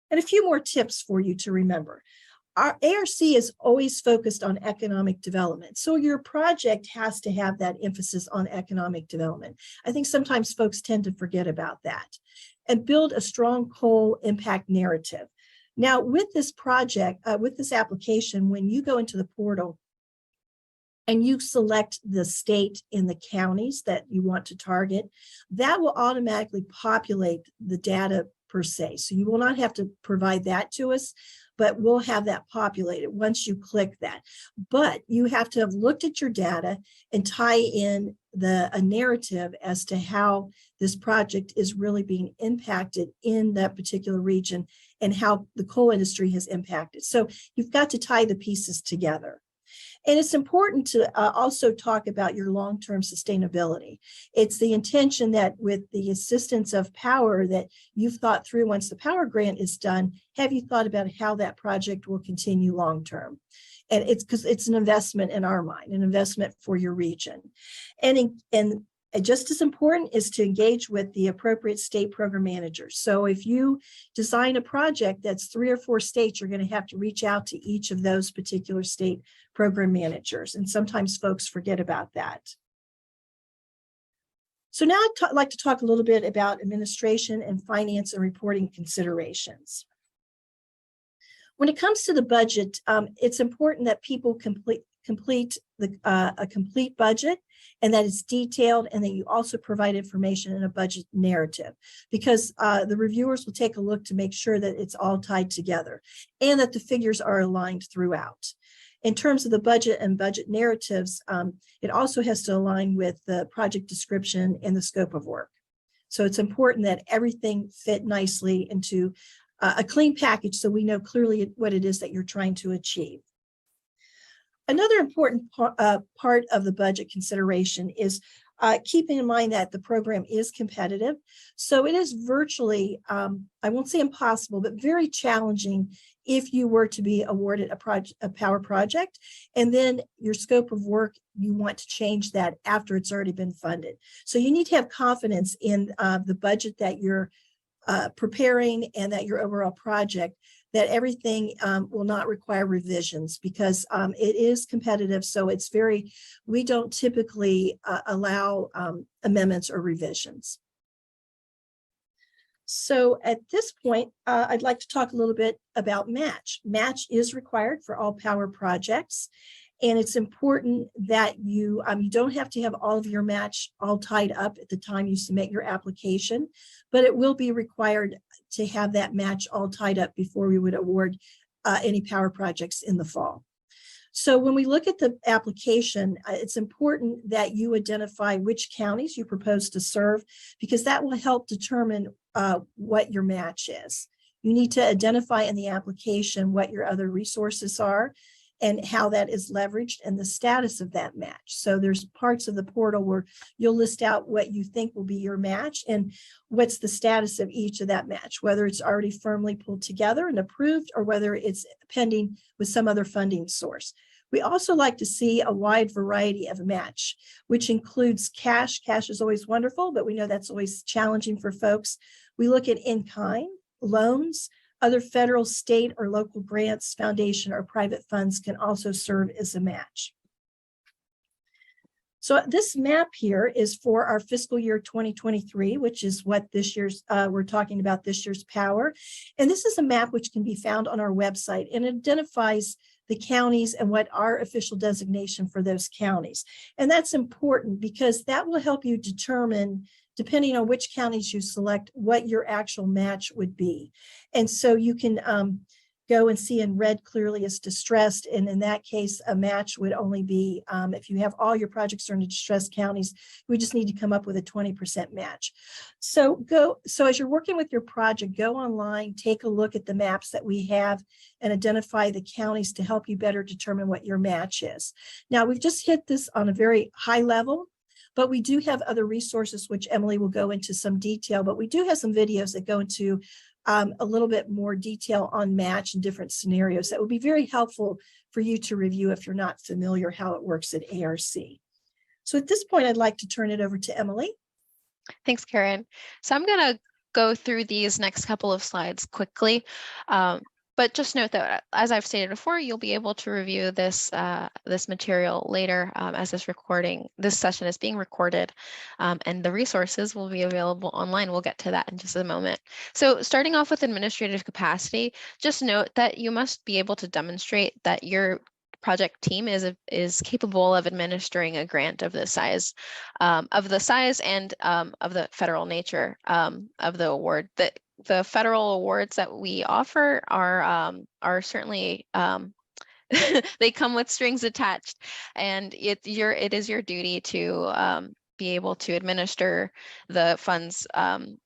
And a few more tips for you to remember. Our ARC is always focused on economic development. So your project has to have that emphasis on economic development. I think sometimes folks tend to forget about that. And build a strong coal impact narrative. Now, with this project, with this application, when you go into the portal and you select the state and the counties that you want to target, that will automatically populate the data per se. So you will not have to provide that to us, but we'll have that populated once you click that. But you have to have looked at your data and tie in a narrative as to how this project is really being impacted in that particular region and how the coal industry has impacted. So you've got to tie the pieces together. And it's important to also talk about your long-term sustainability. It's the intention that with the assistance of power that you've thought through once the power grant is done, have you thought about how that project will continue long-term? And it's because it's an investment in our mind, an investment for your region. And just as important is to engage with the appropriate state program managers. So if you design a project that's 3 or 4 states, you're going to have to reach out to each of those particular state program managers. And sometimes folks forget about that. So now I'd like to talk a little bit about administration and finance and reporting considerations. When it comes to the budget, it's important that people complete a complete budget and that it's detailed and that you also provide information in a budget narrative because the reviewers will take a look to make sure that it's all tied together and that the figures are aligned throughout. In terms of the budget and budget narratives, it also has to align with the project description and the scope of work. So it's important that everything fit nicely into a clean package so we know clearly what it is that you're trying to achieve. Another important part of the budget consideration is keeping in mind that the program is competitive. So it is virtually, I won't say impossible, but very challenging if you were to be awarded a power project and then your scope of work, you want to change that after it's already been funded. So you need to have confidence in the budget that you're preparing and that your overall project, that everything will not require revisions because it is competitive. So it's we don't typically allow amendments or revisions. So at this point, I'd like to talk a little bit about match. Match is required for all power projects. And it's important that you don't have to have all of your match all tied up at the time you submit your application, but it will be required to have that match all tied up before we would award any power projects in the fall. So when we look at the application, it's important that you identify which counties you propose to serve, because that will help determine what your match is. You need to identify in the application what your other resources are and how that is leveraged and the status of that match. So there's parts of the portal where you'll list out what you think will be your match and what's the status of each of that match, whether it's already firmly pulled together and approved or whether it's pending with some other funding source. We also like to see a wide variety of match, which includes cash. Cash is always wonderful, but we know that's always challenging for folks. We look at in-kind, loans, other federal, state, or local grants, foundation, or private funds can also serve as a match. So this map here is for our fiscal year 2023, which is what this year's, we're talking about this year's power. And this is a map which can be found on our website and identifies the counties and what our official designation for those counties. And that's important because that will help you determine, depending on which counties you select, what your actual match would be. And so you can go and see in red clearly as distressed. And in that case, a match would only be, if you have all your projects are in distressed counties, we just need to come up with a 20% match. So as you're working with your project, go online, take a look at the maps that we have and identify the counties to help you better determine what your match is. Now, we've just hit this on a very high level, but we do have other resources, which Emily will go into some detail, but we do have some videos that go into a little bit more detail on match and different scenarios that would be very helpful for you to review if you're not familiar how it works at ARC. So at this point, I'd like to turn it over to Emily. Thanks, Karen. So I'm going to go through these next couple of slides quickly. But just note that, as I've stated before, you'll be able to review this this material later as this session is being recorded, and the resources will be available online. We'll get to that in just a moment. So starting off with administrative capacity, just note that you must be able to demonstrate that your project team is capable of administering a grant of the size and of the federal nature of the award. The federal awards that we offer are certainly they come with strings attached, and it is your duty to be able to administer the funds, and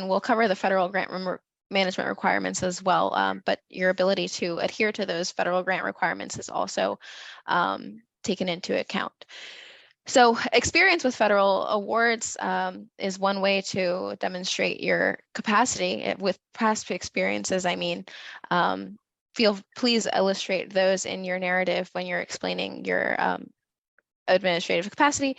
we'll cover the federal grant management requirements as well. But your ability to adhere to those federal grant requirements is also taken into account. So experience with federal awards is one way to demonstrate your capacity. With past experiences, I mean, please illustrate those in your narrative when you're explaining your administrative capacity.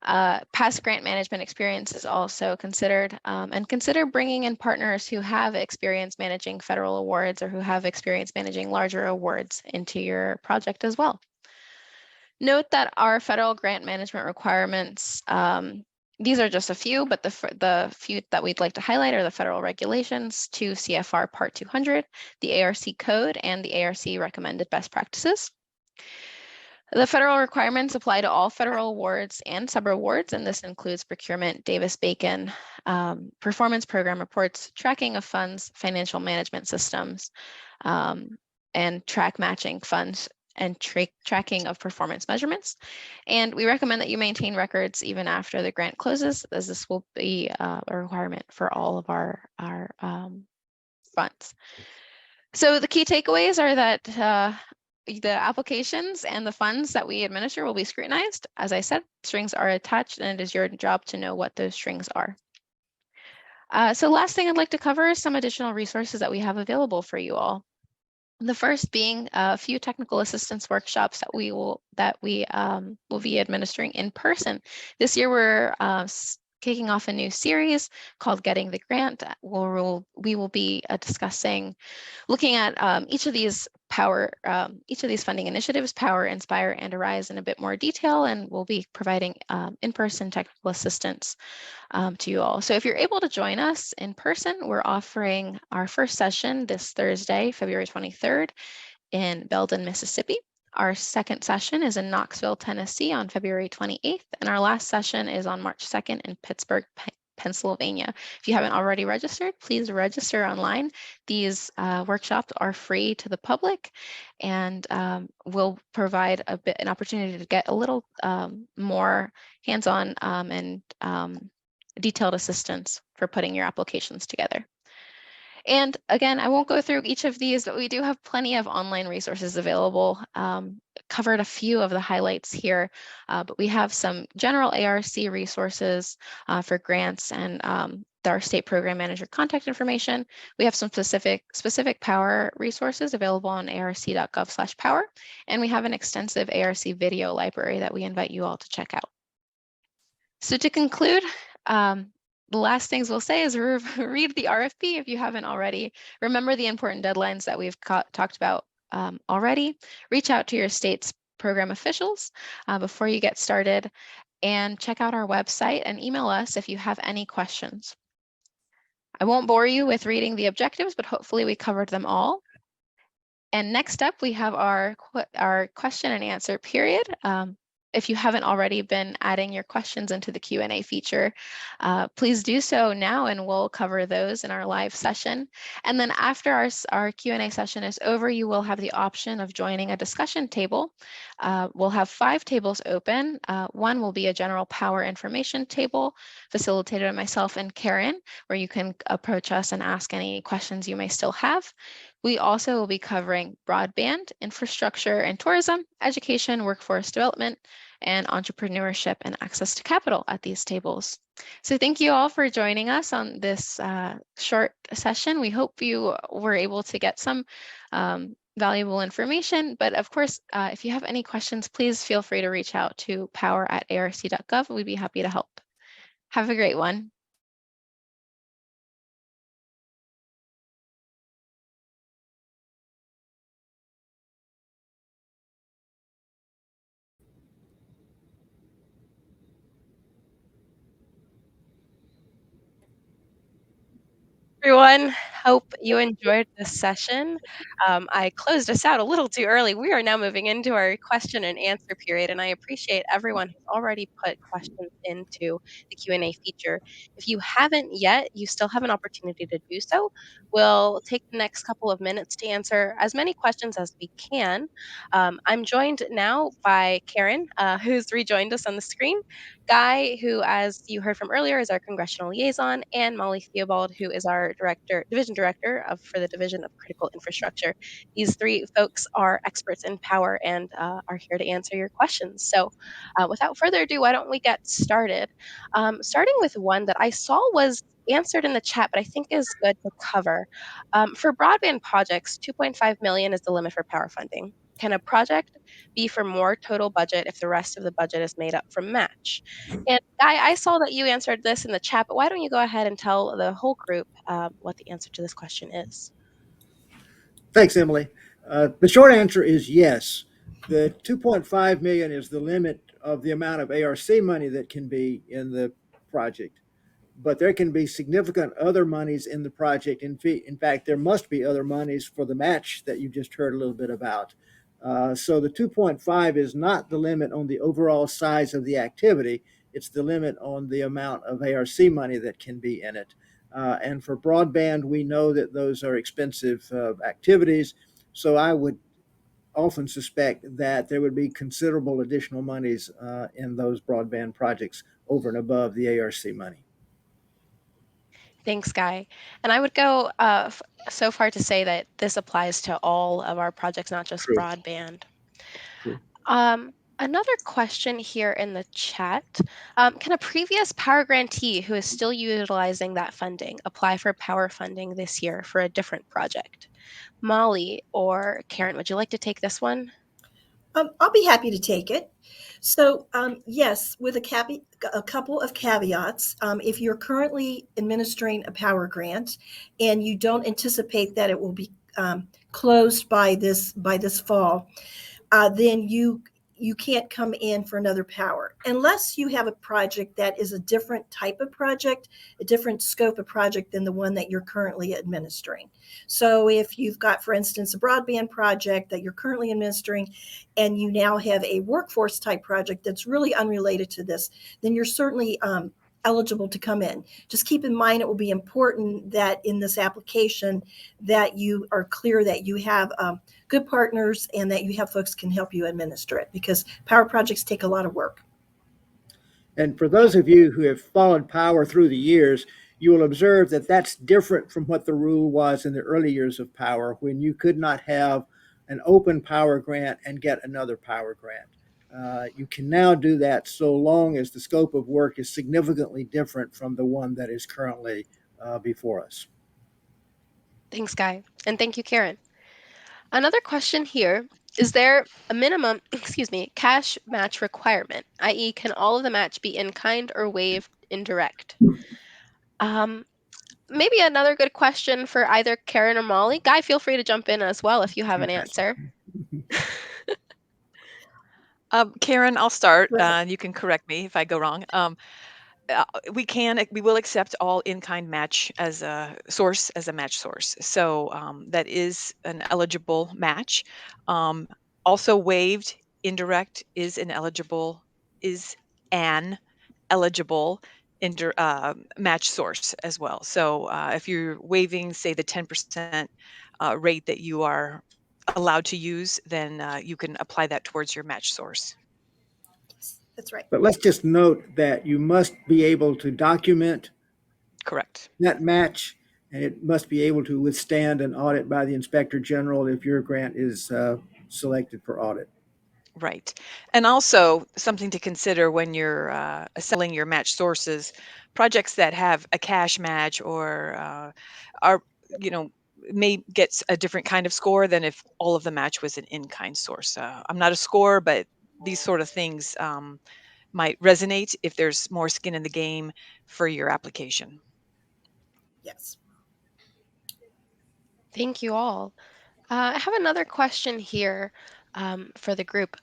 Past grant management experience is also considered, and consider bringing in partners who have experience managing federal awards or who have experience managing larger awards into your project as well. Note that our federal grant management requirements, these are just a few, but the few that we'd like to highlight are the federal regulations, 2 CFR Part 200, the ARC code, and the ARC recommended best practices. The federal requirements apply to all federal awards and subawards, and this includes procurement, Davis-Bacon, performance program reports, tracking of funds, financial management systems, and track matching funds, and tracking of performance measurements. And we recommend that you maintain records even after the grant closes, as this will be a requirement for all of our funds. So the key takeaways are that the applications and the funds that we administer will be scrutinized. As I said, strings are attached, and it is your job to know what those strings are. So last thing I'd like to cover is some additional resources that we have available for you all. The first being a few technical assistance workshops that we will be administering in person. This year we're kicking off a new series called Getting the Grant, where we will be looking at each of these funding initiatives, Power, Inspire, and Arise, in a bit more detail, and we'll be providing in-person technical assistance to you all. So if you're able to join us in person, we're offering our first session this Thursday, February 23rd in Belden, Mississippi. Our second session is in Knoxville, Tennessee on February 28th, and our last session is on March 2nd in Pittsburgh, Pennsylvania. If you haven't already registered, please register online. These workshops are free to the public and will provide an opportunity to get a little more hands-on and detailed assistance for putting your applications together. And again, I won't go through each of these, but we do have plenty of online resources available. Covered a few of the highlights here, but we have some general ARC resources for grants and our state program manager contact information. We have some specific power resources available on arc.gov/power, and we have an extensive ARC video library that we invite you all to check out. So to conclude, the last things we'll say is read the RFP if you haven't already. Remember the important deadlines that we've talked about already. Reach out to your state's program officials before you get started, and check out our website and email us if you have any questions. I won't bore you with reading the objectives, but hopefully we covered them all. And next up, we have our question and answer period. If you haven't already been adding your questions into the Q&A feature, please do so now, and we'll cover those in our live session. And then after our Q&A session is over, you will have the option of joining a discussion table. We'll have 5 tables open. One will be a general power information table facilitated by myself and Karen, where you can approach us and ask any questions you may still have. We also will be covering broadband, infrastructure and tourism, education, workforce development, and entrepreneurship and access to capital at these tables. So thank you all for joining us on this short session. We hope you were able to get some valuable information, but of course, if you have any questions, please feel free to reach out to power@arc.gov. We'd be happy to help. Have a great one. Everyone, hope you enjoyed this session. I closed us out a little too early. We are now moving into our question and answer period, and I appreciate everyone who's already put questions into the Q&A feature. If you haven't yet, you still have an opportunity to do so. We'll take the next couple of minutes to answer as many questions as we can. I'm joined now by Karen, who's rejoined us on the screen, Guy, who, as you heard from earlier, is our congressional liaison, and Molly Theobald, who is our division director for the Division of Critical Infrastructure. These 3 folks are experts in power and are here to answer your questions. So without further ado, why don't we get started? Starting with one that I saw was answered in the chat, but I think is good to cover. For broadband projects, 2.5 million is the limit for power funding. Can a project be for more total budget if the rest of the budget is made up from match? And Guy, I saw that you answered this in the chat, but why don't you go ahead and tell the whole group what the answer to this question is? Thanks, Emily. The short answer is yes. The 2.5 million is the limit of the amount of ARC money that can be in the project. But there can be significant other monies in the project. In fact, there must be other monies for the match that you just heard a little bit about. So the 2.5 is not the limit on the overall size of the activity. It's the limit on the amount of ARC money that can be in it. And for broadband, we know that those are expensive activities. So I would often suspect that there would be considerable additional monies in those broadband projects over and above the ARC money. Thanks, Guy. And I would go so far to say that this applies to all of our projects, not just True. broadband. True. Another question here in the chat. Can a previous power grantee who is still utilizing that funding apply for power funding this year for a different project? Molly or Karen, would you like to take this one? I'll be happy to take it. So yes, with a couple of caveats. If you're currently administering a power grant and you don't anticipate that it will be closed by this fall, then you you can't come in for another power unless you have a project that is a different type of project, a different scope of project than the one that you're currently administering. So if you've got, for instance, a broadband project that you're currently administering, and you now have a workforce type project that's really unrelated to this, then you're certainly eligible to come in. Just keep in mind, it will be important that in this application that you are clear that you have good partners and that you have folks can help you administer it, because power projects take a lot of work. And for those of you who have followed power through the years, you will observe that that's different from what the rule was in the early years of power, when you could not have an open power grant and get another power grant. You can now do that so long as the scope of work is significantly different from the one that is currently before us. Thanks, Guy. And thank you, Karen. Another question here, is there a minimum, cash match requirement, i.e. can all of the match be in kind or waived indirect? Maybe another good question for either Karen or Molly. Guy, feel free to jump in as well if you have an answer. Karen, I'll start. Right. You can correct me if I go wrong. We will accept all in-kind match as a source, as a match source. So that is an eligible match. Also waived indirect is an eligible match source as well. So if you're waiving, say, the 10% rate that you are allowed to use, then you can apply that towards your match source. That's right. But let's just note that you must be able to document Correct. that match, and it must be able to withstand an audit by the Inspector General if your grant is selected for audit. Right. And also something to consider when you're assembling your match sources, projects that have a cash match or are, may get a different kind of score than if all of the match was an in-kind source. I'm not a scorer, but these sort of things might resonate if there's more skin in the game for your application. Yes. Thank you all. I have another question here for the group.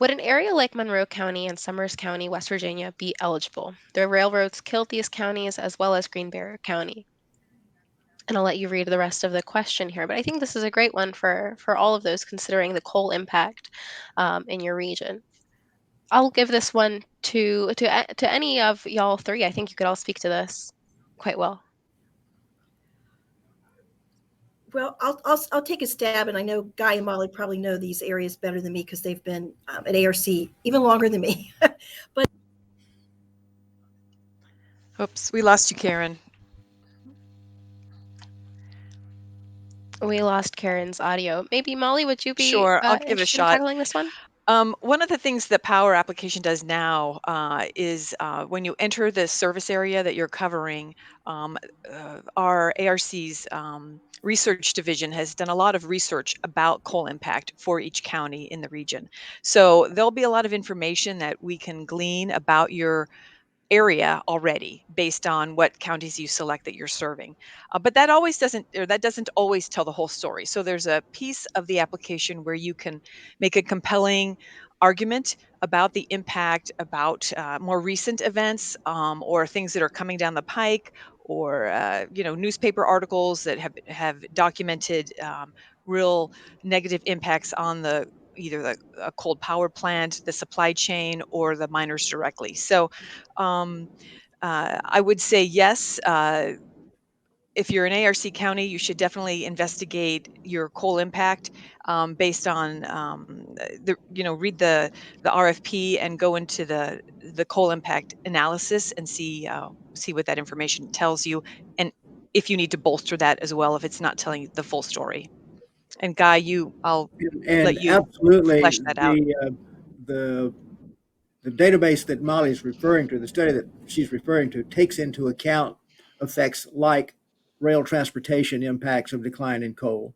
Would an area like Monroe County and Summers County, West Virginia, be eligible? The railroads killed these counties as well as Green Bay County. And I'll let you read the rest of the question here, but I think this is a great one for all of those considering the coal impact in your region. I'll give this one to any of y'all three. I think you could all speak to this quite well. Well, I'll take a stab, and I know Guy and Molly probably know these areas better than me because they've been at ARC even longer than me. But Oops, we lost you, Karen. We lost Karen's audio. Maybe Molly, would you be Sure, I'll give it a interested in shot. tackling this one? One of the things the Power application does now is when you enter the service area that you're covering, our ARC's research division has done a lot of research about coal impact for each county in the region. So there'll be a lot of information that we can glean about your area already based on what counties you select that you're serving. But that doesn't always tell the whole story. So there's a piece of the application where you can make a compelling argument about the impact, about more recent events or things that are coming down the pike, or newspaper articles that have documented real negative impacts on the either the coal power plant, the supply chain, or the miners directly. So I would say yes. If you're in ARC County, you should definitely investigate your coal impact based on read the RFP and go into the coal impact analysis and see what that information tells you, and if you need to bolster that as well if it's not telling you the full story. And Guy, I'll let And you absolutely, flesh that out. the database that Molly's referring to, the study that she's referring to, takes into account effects like rail transportation impacts of decline in coal.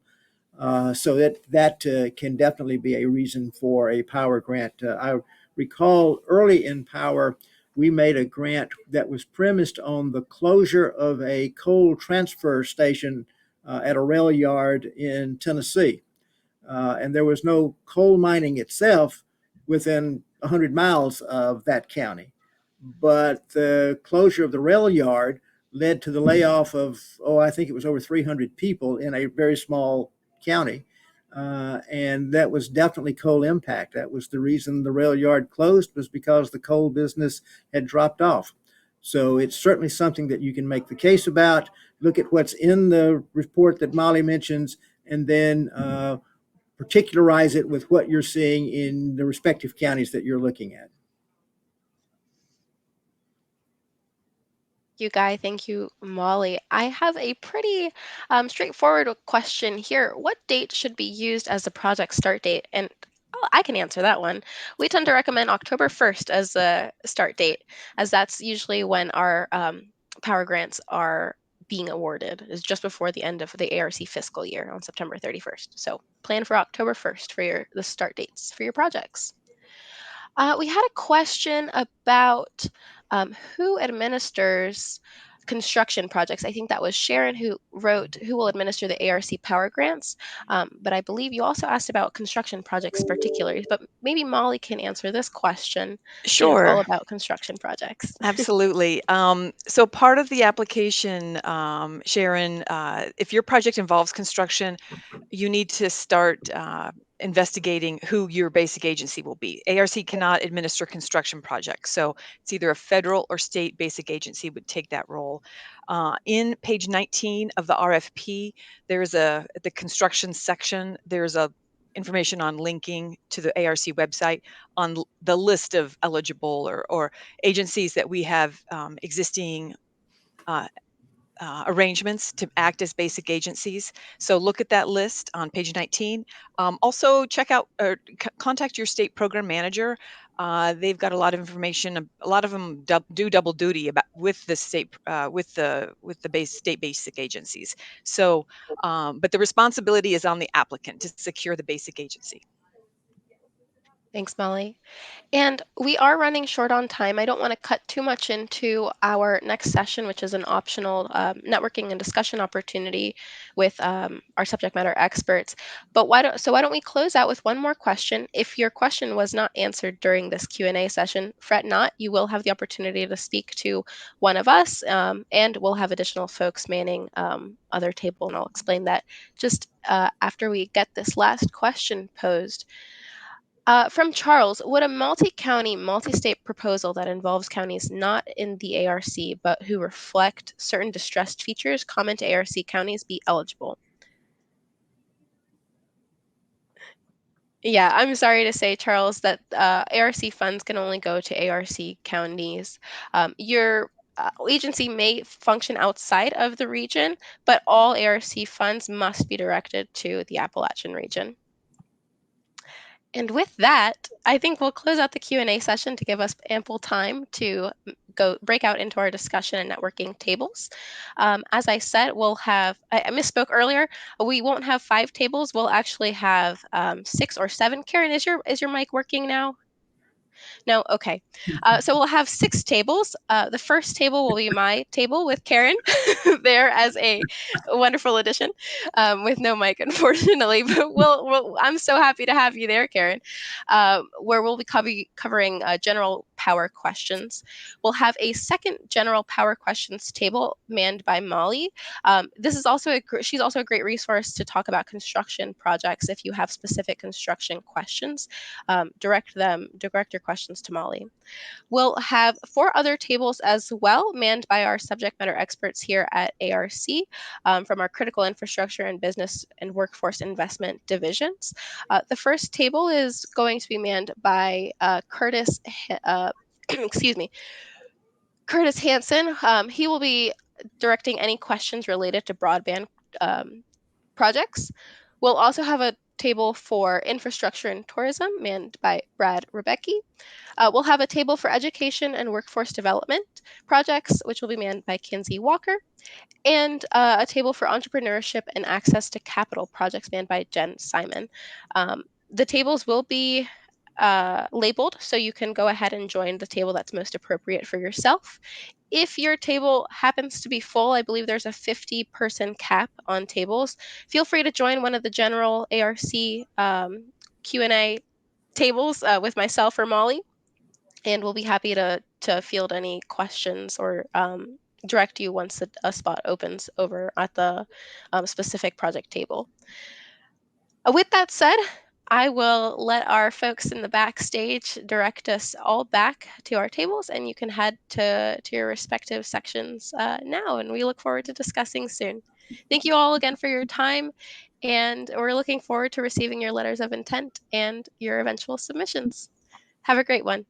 So that can definitely be a reason for a power grant. I recall early in power, we made a grant that was premised on the closure of a coal transfer station at a rail yard in Tennessee. And there was no coal mining itself. within 100 miles of that county. But the closure of the rail yard led to the layoff of, I think it was over 300 people in a very small county. And that was definitely coal impact. That was the reason the rail yard closed, was because the coal business had dropped off. So it's certainly something that you can make the case about, look at what's in the report that Molly mentions, and then particularize it with what you're seeing in the respective counties that you're looking at. You, Guy. Thank you, Molly. I have a pretty straightforward question here. What date should be used as the project start date? And I can answer that one. We tend to recommend October 1st as the start date, as that's usually when our power grants are being awarded, is just before the end of the ARC fiscal year on September 31st. So plan for October 1st for the start dates for your projects. We had a question about who administers construction projects. I think that was Sharon who wrote who will administer the ARC power grants. But I believe you also asked about construction projects particularly. But maybe Molly can answer this question. She knows all Sure. about construction projects. Absolutely. So part of the application, Sharon, if your project involves construction, you need to start investigating who your basic agency will be. ARC cannot administer construction projects, so it's either a federal or state basic agency would take that role. In page 19 of the RFP, there's the construction section, there's a information on linking to the ARC website on the list of eligible or agencies that we have existing uh, arrangements to act as basic agencies. So look at that list on page 19. Also check out or contact your state program manager. They've got a lot of information. A lot of them do double duty about with the state with the state basic agencies. So, but the responsibility is on the applicant to secure the basic agency. Thanks, Molly. And we are running short on time. I don't want to cut too much into our next session, which is an optional networking and discussion opportunity with our subject matter experts. But why don't we close out with one more question? If your question was not answered during this Q&A session, fret not. You will have the opportunity to speak to one of us, and we'll have additional folks manning other table, and I'll explain that just after we get this last question posed. From Charles, would a multi-county, multi-state proposal that involves counties not in the ARC but who reflect certain distressed features common to ARC counties be eligible? Yeah, I'm sorry to say, Charles, that ARC funds can only go to ARC counties. Your agency may function outside of the region, but all ARC funds must be directed to the Appalachian region. And with that, I think we'll close out the Q&A session to give us ample time to go break out into our discussion and networking tables. As I said, we'll have, I misspoke earlier, we won't have 5 tables, we'll actually have 6 or 7. Karen, is your mic working now? No? Okay. So we'll have 6 tables. The first table will be my table with Karen there as a wonderful addition with no mic, unfortunately. But I'm so happy to have you there, Karen, where we'll be covering general power questions. We'll have a second general power questions table manned by Molly. This is also she's also a great resource to talk about construction projects. If you have specific construction questions, direct your questions to Molly. We'll have 4 other tables as well, manned by our subject matter experts here at ARC from our critical infrastructure and business and workforce investment divisions. The first table is going to be manned by Curtis, excuse me, Curtis Hansen. He will be directing any questions related to broadband projects. We'll also have a table for infrastructure and tourism manned by Brad Rebecki. We'll have a table for education and workforce development projects, which will be manned by Kinsey Walker, and a table for entrepreneurship and access to capital projects manned by Jen Simon. The tables will be labeled, so you can go ahead and join the table that's most appropriate for yourself. If your table happens to be full, I believe there's a 50-person cap on tables. Feel free to join one of the general ARC Q&A tables with myself or Molly, and we'll be happy to field any questions or direct you once a spot opens over at the specific project table. With that said, I will let our folks in the backstage direct us all back to our tables, and you can head to your respective sections now, and we look forward to discussing soon. Thank you all again for your time, and we're looking forward to receiving your letters of intent and your eventual submissions. Have a great one.